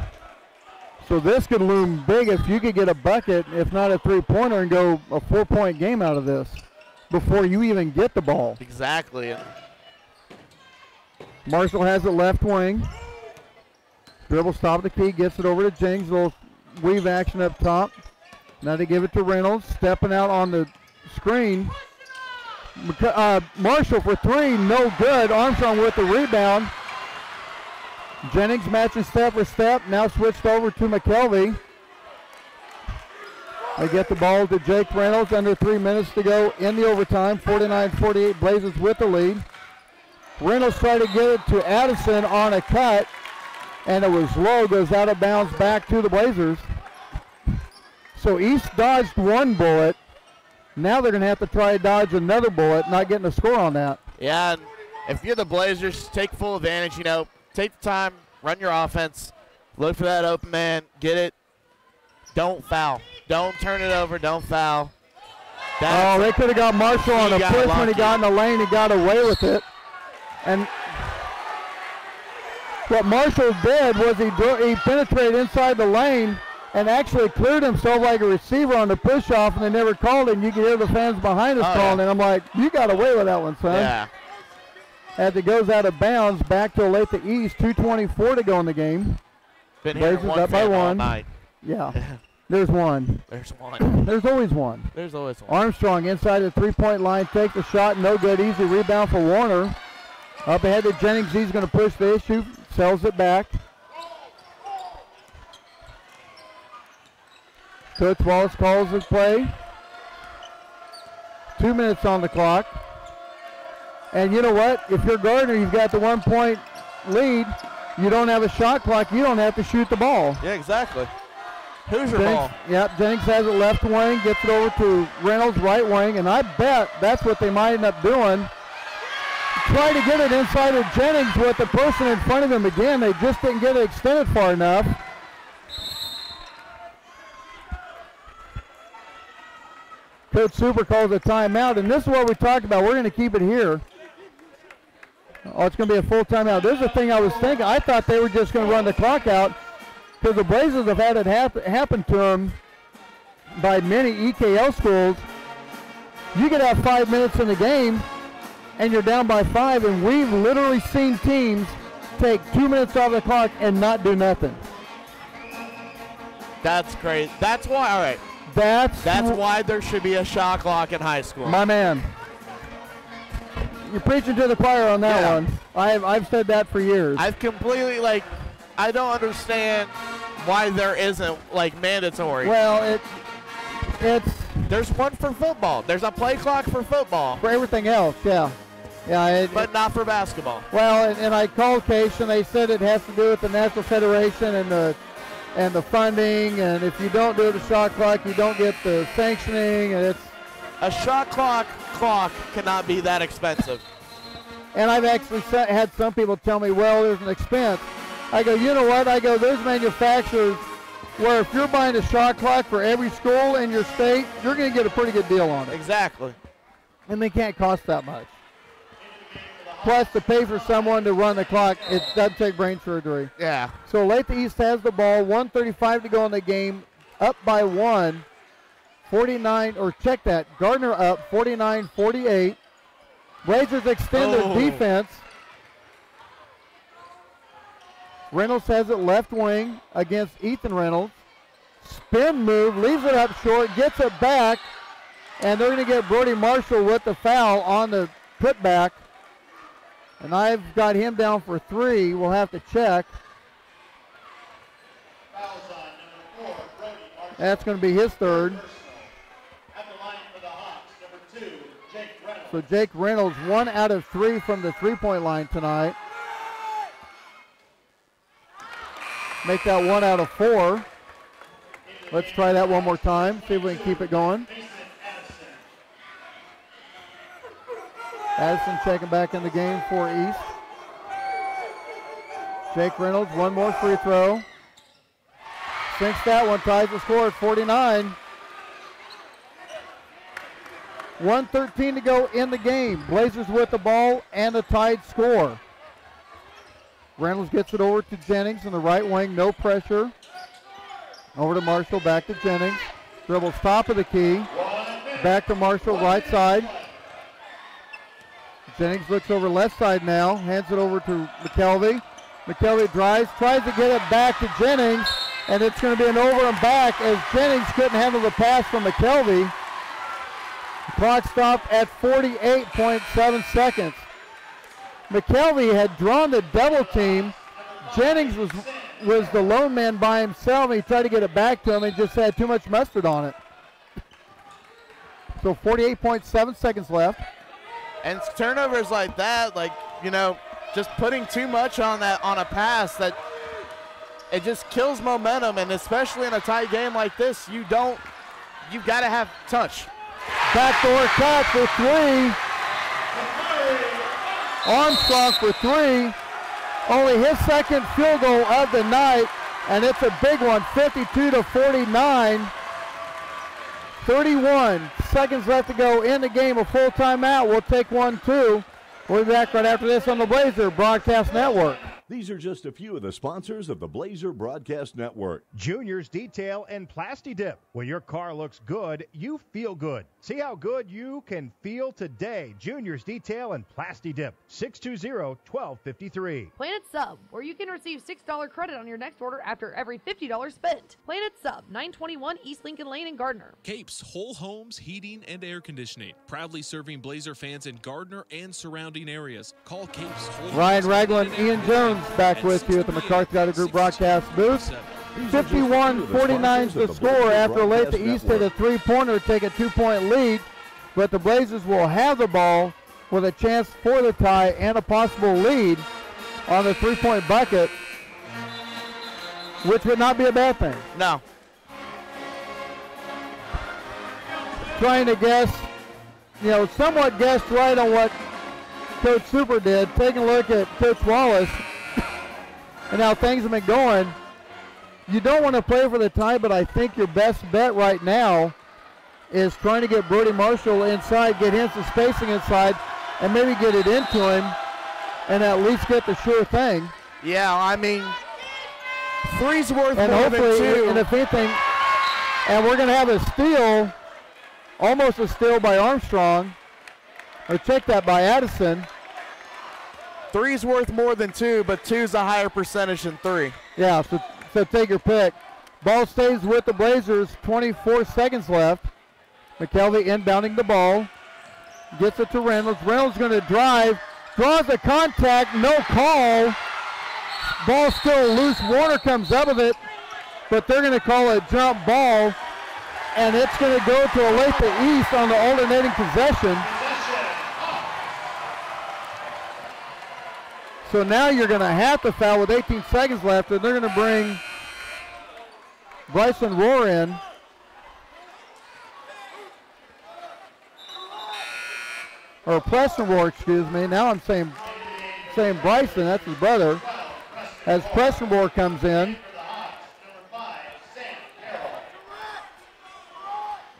Speaker 1: So this could loom big if you could get a bucket, if not a 3-pointer, and go a 4-point game out of this before you even get the ball.
Speaker 2: Exactly.
Speaker 1: Marshall has it left wing. Dribbles top of the key, gets it over to Jennings. Little weave action up top. Now they give it to Reynolds. Stepping out on the screen. Marshall for 3, no good. Armstrong with the rebound. Jennings matching step for step. Now switched over to McKelvey. They get the ball to Jake Reynolds. Under 3 minutes to go in the overtime. 49-48 Blazers with the lead. Reynolds tried to get it to Addison on a cut, and it was low. Goes out of bounds back to the Blazers. So East dodged 1 bullet. Now they're going to have to try to dodge another bullet, not getting a score on that.
Speaker 2: Yeah, and if you're the Blazers, take full advantage. Take the time, run your offense, look for that open man, get it. Don't foul. Don't turn it over. Don't foul.
Speaker 1: They could have got Marshall on a push when he got in the lane. He got away with it. And what Marshall did was he penetrated inside the lane and actually cleared himself like a receiver on the push-off, and they never called it. And you could hear the fans behind us calling, and I'm like, you got away with that one, son.
Speaker 2: Yeah.
Speaker 1: As it goes out of bounds, back to Olathe East, 2:24 to go in the game.
Speaker 2: Been here
Speaker 1: up by 1.
Speaker 2: All night.
Speaker 1: Yeah. There's one.
Speaker 2: There's one.
Speaker 1: There's always one.
Speaker 2: There's always one.
Speaker 1: Armstrong inside the 3-point line, takes a shot, no good. Easy rebound for Warner. Up ahead to Jennings, he's going to push the issue, sells it back. Coach Wallace calls the play. 2 minutes on the clock. And you know what? If you're Gardner, you've got the 1-point lead. You don't have a shot clock. You don't have to shoot the ball.
Speaker 2: Yeah, exactly. Who's your ball?
Speaker 1: Yep, Jennings has it left wing, gets it over to Reynolds right wing, and I bet that's what they might end up doing. Try to get it inside of Jennings with the person in front of him again. They just didn't get it extended far enough. Coach Super calls a timeout, and this is what we talked about. We're going to keep it here. Oh, it's going to be a full timeout. This is the thing I was thinking. I thought they were just going to run the clock out because the Blazers have had it happen to them by many EKL schools. You could have 5 minutes in the game, and you're down by 5, and we've literally seen teams take 2 minutes off the clock and not do nothing.
Speaker 2: That's great. That's why, all right.
Speaker 1: That's
Speaker 2: why there should be a shot clock in high school.
Speaker 1: My man. You're preaching to the choir on that one. I've said that for years.
Speaker 2: I've completely, I don't understand why there isn't, mandatory.
Speaker 1: Well,
Speaker 2: there's one for football. There's a play clock for football.
Speaker 1: For everything else, yeah.
Speaker 2: But not for basketball.
Speaker 1: Well, and I called Case, and they said it has to do with the National Federation and the funding, and if you don't do the shot clock, you don't get the sanctioning, and it's
Speaker 2: a shot clock cannot be that expensive.
Speaker 1: And I've actually had some people tell me, well, there's an expense. I go, you know what? I go, there's manufacturers where if you're buying a shot clock for every school in your state, you're going to get a pretty good deal on it.
Speaker 2: Exactly.
Speaker 1: And they can't cost that much. plus to pay for someone to run the clock. It doesn't take brain surgery.
Speaker 2: Yeah.
Speaker 1: So Olathe East has the ball, 1:35 to go in the game, up by 1, 49, or check that, Gardner up 49-48. Blazers extend their defense. Reynolds has it left wing against Ethan Reynolds. Spin move, leaves it up short, gets it back, and they're going to get Brody Marshall with the foul on the putback. And I've got him down for 3. We'll have to check. That's going to be his 3rd. So Jake Reynolds, 1 out of 3 from the three-point line tonight. Make that 1 out of 4. Let's try that one more time, see if we can keep it going. Addison checking back in the game for East. Jake Reynolds, 1 more free throw. Sinks that one, ties the score at 49. 1:13 to go in the game. Blazers with the ball and a tied score. Reynolds gets it over to Jennings in the right wing, no pressure. Over to Marshall, back to Jennings. Dribbles top of the key. Back to Marshall, right side. Jennings looks over left side now, hands it over to McKelvey. McKelvey drives, tries to get it back to Jennings, and it's going to be an over and back as Jennings couldn't handle the pass from McKelvey. The clock stopped at 48.7 seconds. McKelvey had drawn the double team. Jennings was the lone man by himself. He tried to get it back to him. He just had too much mustard on it. So 48.7 seconds left.
Speaker 2: And turnovers like that, like, you know, just putting too much on a pass, that it just kills momentum. And especially in a tight game like this, you've got to have touch.
Speaker 1: Backdoor cut for 3. Armstrong for 3. Only his second field goal of the night, and it's a big one, 52-49. 31 seconds left to go in the game, a full timeout. We'll take 1, 2. We'll be back right after this on the Blazer Broadcast Network.
Speaker 4: These are just a few of the sponsors of the Blazer Broadcast Network.
Speaker 7: Junior's Detail and Plastidip. When your car looks good, you feel good. See how good you can feel today. Junior's Detail and Plastidip. 620-1253.
Speaker 15: Planet Sub, where you can receive $6 credit on your next order after every $50 spent. Planet Sub, 921 East Lincoln Lane in Gardner.
Speaker 5: Capes Whole Homes Heating and Air Conditioning. Proudly serving Blazer fans in Gardner and surrounding areas. Call Capes Whole
Speaker 1: Ryan
Speaker 5: Homes
Speaker 1: Ragland,
Speaker 5: Heating and
Speaker 1: Ian
Speaker 5: Air
Speaker 1: Jones back with you at the McCarthy Auto Group broadcast booth. 51-49 the score after Olathe East hit a three-pointer to take a 2-point lead, but the Blazers will have the ball with a chance for the tie and a possible lead on the three-point bucket, which would not be a bad thing.
Speaker 2: No.
Speaker 1: Trying to guess, somewhat guessed right on what Coach Super did. Taking a look at Coach Wallace and how things have been going. You don't want to play for the tie, but I think your best bet right now is trying to get Brody Marshall inside, get him some spacing inside, and maybe get it into him and at least get the sure thing.
Speaker 2: Yeah, I mean, three's worth
Speaker 1: and
Speaker 2: more than two.
Speaker 1: And if anything, and we're going to have a steal, almost a steal by Armstrong, or check that by Addison.
Speaker 2: Three's worth more than two, but two's a higher percentage than three.
Speaker 1: Yeah, so take your pick. Ball stays with the Blazers, 24 seconds left. McKelvey inbounding the ball. Gets it to Reynolds. Reynolds going to drive. Draws a contact, no call. Ball still loose. Warner comes up with it, but they're going to call a jump ball, and it's going to go to Olathe East on the alternating possession. So now you're going to have to foul with 18 seconds left, and they're going to bring Bryson Rohr in. Or Preston Rohr, excuse me. Now I'm saying Bryson, that's his brother. As Preston Rohr comes in.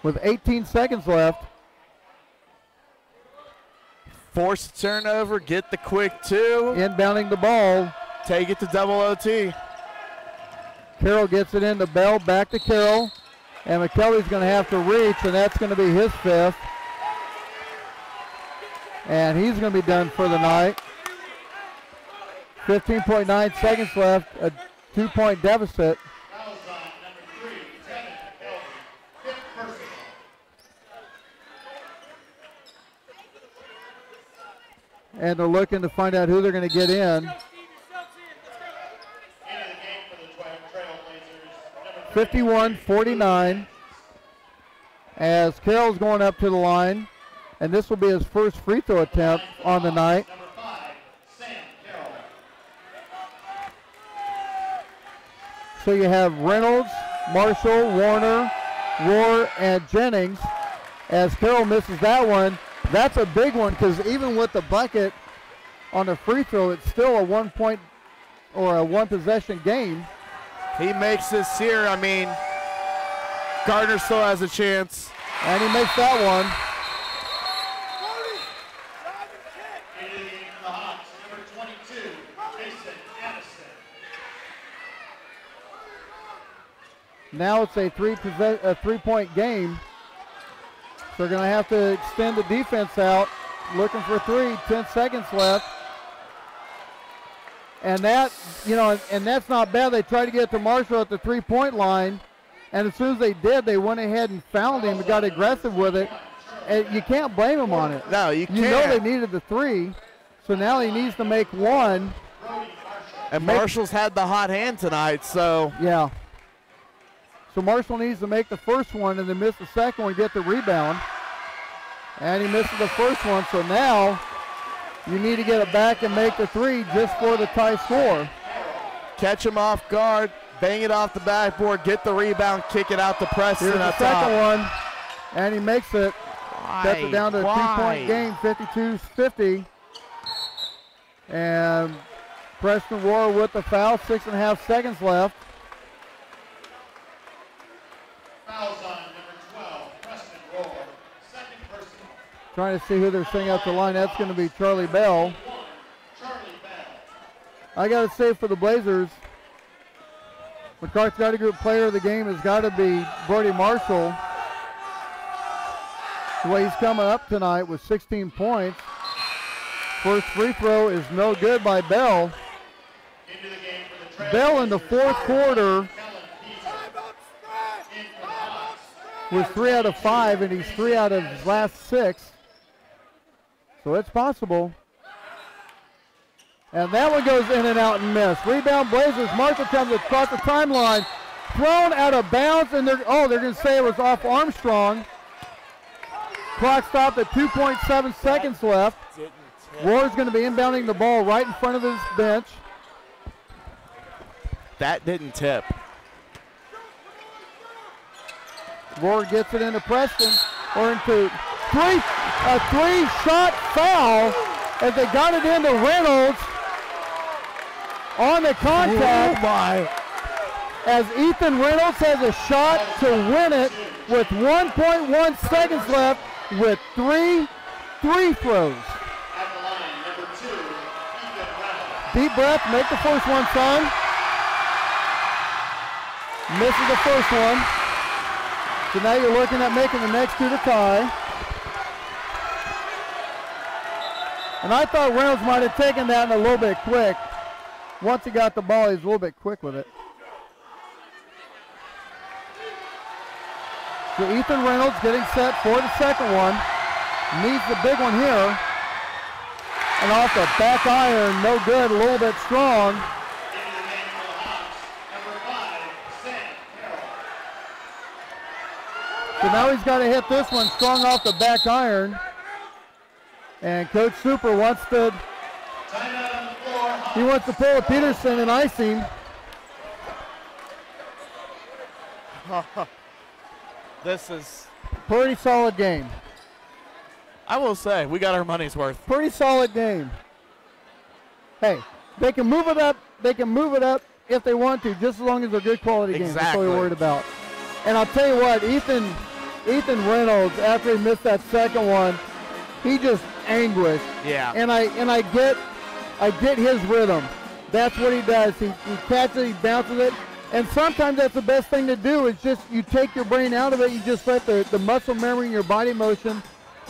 Speaker 1: With 18 seconds left.
Speaker 2: Force a turnover, get the quick 2.
Speaker 1: Inbounding the ball.
Speaker 2: Take it to double OT.
Speaker 1: Carroll gets it into Bell, back to Carroll. And McKelvey's going to have to reach, and that's going to be his 5th. And he's going to be done for the night. 15.9 seconds left, a 2-point deficit. And they're looking to find out who they're going to get in. 51-49 as Carroll's going up to the line. And this will be his first free throw attempt on the night. So you have Reynolds, Marshall, Warner, Rohr, and Jennings. As Carroll misses that one, that's a big one because even with the bucket on the free throw, it's still a 1-point or a 1-possession game.
Speaker 2: He makes this here. I mean, Gardner still has a chance.
Speaker 1: And he makes that one. Now it's a 3-point game. So they're going to have to extend the defense out. Looking for 3, 10 seconds left. And that, and that's not bad. They tried to get to Marshall at the 3-point line. And as soon as they did, they went ahead and fouled him and got aggressive with it. And you can't blame him on it.
Speaker 2: No, you can't.
Speaker 1: You know they needed the 3. So now he needs to make 1.
Speaker 2: And Marshall's had the hot hand tonight, so.
Speaker 1: Yeah. So Marshall needs to make the first one and then miss the second one, get the rebound. And he misses the first one, so now you need to get it back and make the 3 just for the tie score.
Speaker 2: Catch him off guard, bang it off the backboard, get the rebound, kick it out to Preston.
Speaker 1: Here's the second one, and he makes it. Cuts it down to a 2-point game, 52-50. And Preston Rohr with the foul, 6.5 seconds left.
Speaker 9: Fouls on number 12, Preston Rohr. Second person.
Speaker 1: Trying to see who they're sending out the line. That's going to be Charlie Bell. I got to say for the Blazers, McCarthy Scouting Group player of the game has got to be Brody Marshall. The way he's coming up tonight with 16 points. First free throw is no good by Bell. Bell in the fourth quarter was 3 out of 5, and he's 3 out of his last 6. So it's possible. And that one goes in and out and missed. Rebound Blazers. Marshall comes across the timeline. Thrown out of bounds, and they're going to say it was off Armstrong. Clock stopped at 2.7 seconds left. Rohr's going to be inbounding the ball right in front of his bench.
Speaker 2: That didn't tip.
Speaker 1: Rohr gets it into Preston, or into a three-shot foul as they got it into Reynolds on the contact.
Speaker 2: Oh my.
Speaker 1: As Ethan Reynolds has a shot to win it with 1.1 seconds left with 3 free throws. Deep breath, make the first one, son. Misses the first one. So now you're looking at making the next 2 to tie. And I thought Reynolds might have taken that in a little bit quick. Once he got the ball, he's a little bit quick with it. So Ethan Reynolds getting set for the second one. Needs the big one here. And off the back iron, no good, a little bit strong. So now he's got to hit this one strong off the back iron. And Coach Super wants to pull a Peterson and ice him.
Speaker 2: This is
Speaker 1: pretty solid game.
Speaker 2: I will say, we got our money's worth.
Speaker 1: Pretty solid game. Hey, they can move it up. They can move it up if they want to, just as long as they're good quality games. That's all you're worried about. And I'll tell you what, Ethan Reynolds, after he missed that second one, he just anguished.
Speaker 2: Yeah.
Speaker 1: And I get his rhythm. That's what he does. He catches it, he bounces it. And sometimes that's the best thing to do is just you take your brain out of it. You just let the muscle memory in your body motion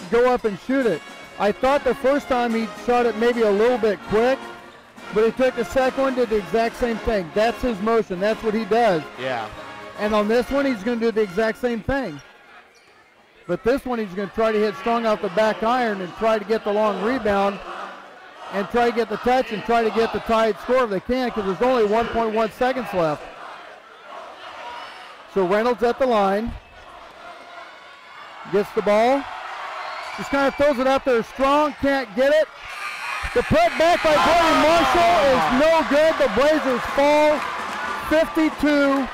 Speaker 1: go up and shoot it. I thought the first time he shot it maybe a little bit quick, but he took the second one, did the exact same thing. That's his motion. That's what he does.
Speaker 2: Yeah.
Speaker 1: And on this one, he's going to do the exact same thing. But this one, he's going to try to hit strong off the back iron and try to get the long rebound and try to get the touch and try to get the tied score if they can, because there's only 1.1 seconds left. So Reynolds at the line. Gets the ball. Just kind of throws it up there strong. Can't get it. The put back by Brody Marshall is no good. The Blazers fall 52-50.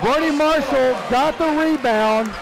Speaker 1: Brody Marshall got the rebound,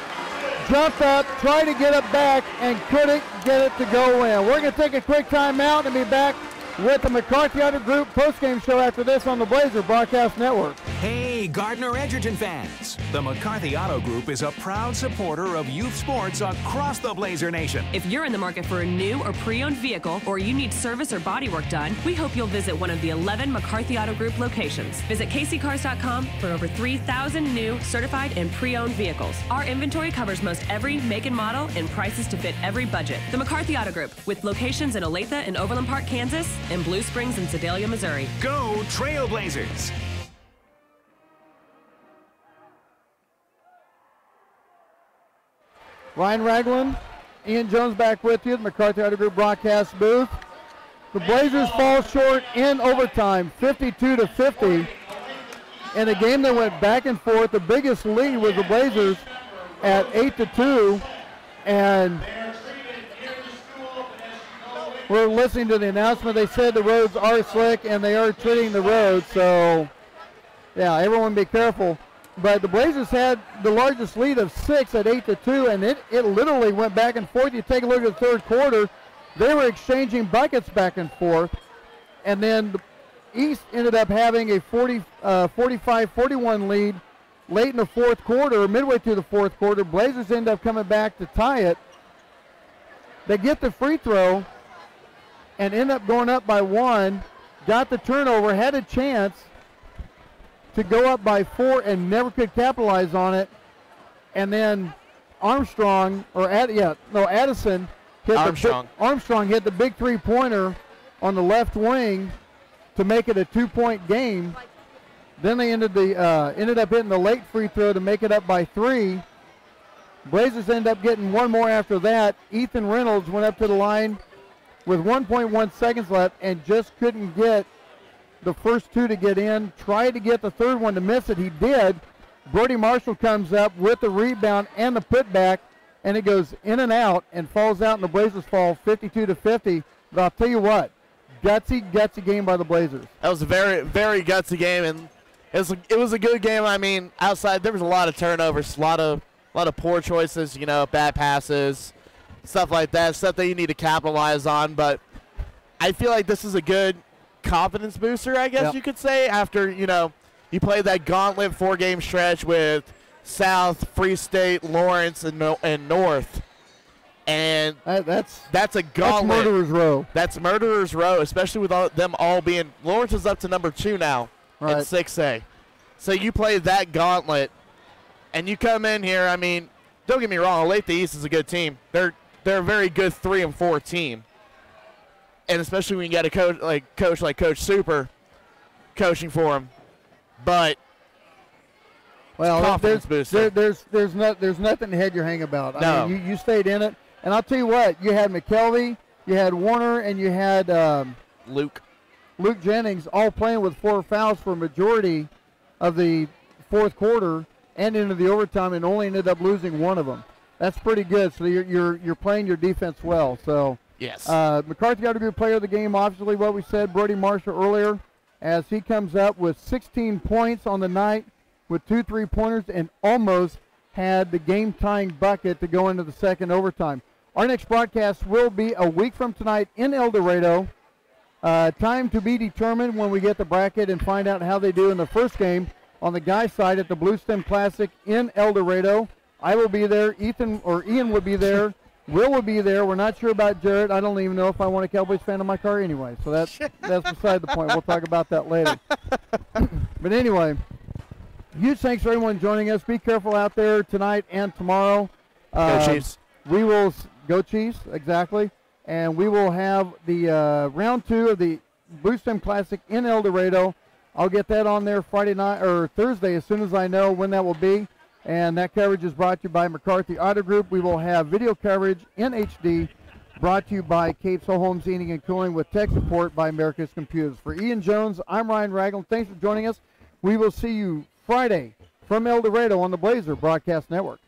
Speaker 1: jumped up, tried to get it back, and couldn't get it to go in. We're going to take a quick timeout and be back with the McCarthy Auto Group postgame show after this on the Blazer Broadcast Network.
Speaker 3: Hey, Gardner Edgerton fans. The McCarthy Auto Group is a proud supporter of youth sports across the Blazer Nation.
Speaker 16: If you're in the market for a new or pre-owned vehicle, or you need service or body work done, we hope you'll visit one of the 11 McCarthy Auto Group locations. Visit kccars.com for over 3,000 new, certified, and pre-owned vehicles. Our inventory covers most every make and model and prices to fit every budget. The McCarthy Auto Group, with locations in Olathe and Overland Park, Kansas, and Blue Springs and Sedalia, Missouri.
Speaker 3: Go Trailblazers!
Speaker 1: Ryan Ragland, Ian Jones back with you, the McCarthy Auto Group broadcast booth. The Blazers fall short in overtime, 52-50. In a game that went back and forth, the biggest lead was the Blazers at 8-2. And we're listening to the announcement. They said the roads are slick and they are treating the roads. So, yeah, everyone be careful. But the Blazers had the largest lead of 6 at 8-2, and it literally went back and forth. You take a look at the third quarter, they were exchanging buckets back and forth. And then the East ended up having a 45-41 lead late in the fourth quarter, midway through the fourth quarter. Blazers end up coming back to tie it. They get the free throw and end up going up by 1, got the turnover, had a chance to go up by 4 and never could capitalize on it. And then Addison hit Armstrong hit the big three-pointer on the left wing to make it a 2-point game. Then they ended up hitting the late free throw to make it up by 3. Blazers ended up getting one more after that. Ethan Reynolds went up to the line with 1.1 seconds left and just couldn't get the first 2 to get in. Tried to get the third one to miss it. He did. Brody Marshall comes up with the rebound and the putback, and it goes in and out and falls out, and the Blazers fall 52-50. But I'll tell you what, gutsy game by the Blazers.
Speaker 2: That was a very, very gutsy game, and it was a good game. I mean, outside there was a lot of turnovers, a lot of poor choices, bad passes, stuff like that, stuff that you need to capitalize on. But I feel like this is a good confidence booster, I guess you could say, after you play that gauntlet 4-game stretch with South, Free State, Lawrence, and North, and that's a gauntlet.
Speaker 1: That's murderer's row.
Speaker 2: That's murderer's row, especially with them all being. Lawrence is up to number 2 now in 6A, so you play that gauntlet, and you come in here. I mean, don't get me wrong, Olathe East is a good team. They're a very good 3 and 4 team. And especially when you got a coach like Coach Super coaching for him, but confidence booster.
Speaker 1: There's nothing to head your hang about.
Speaker 2: No.
Speaker 1: I mean, you stayed in it, and I'll tell you what, you had McKelvey, you had Warner, and you had
Speaker 2: Luke
Speaker 1: Jennings all playing with 4 fouls for a majority of the fourth quarter and into the overtime, and only ended up losing one of them. That's pretty good. So you're playing your defense well. So.
Speaker 2: Yes.
Speaker 1: McCarthy Auto Group player of the game, obviously what we said, Brody Marshall earlier, as he comes up with 16 points on the night with 2 3-pointers and almost had the game-tying bucket to go into the second overtime. Our next broadcast will be a week from tonight in El Dorado. Time to be determined when we get the bracket and find out how they do in the first game on the guys' side at the Blue Stem Classic in El Dorado. I will be there. Ian will be there. Will be there. We're not sure about Jarrett. I don't even know if I want a Cowboys fan in my car anyway. So that's beside the point. We'll talk about that later. But anyway, huge thanks for everyone joining us. Be careful out there tonight and tomorrow.
Speaker 2: Go Chiefs.
Speaker 1: We will go Chiefs, exactly. And we will have the round 2 of the Blue Stem Classic in El Dorado. I'll get that on there Friday night or Thursday as soon as I know when that will be. And that coverage is brought to you by McCarthy Auto Group. We will have video coverage in HD brought to you by Capes Whole Homes Heating and Cooling with tech support by America's Computers. For Ian Jones, I'm Ryan Ragland. Thanks for joining us. We will see you Friday from El Dorado on the Blazer Broadcast Network.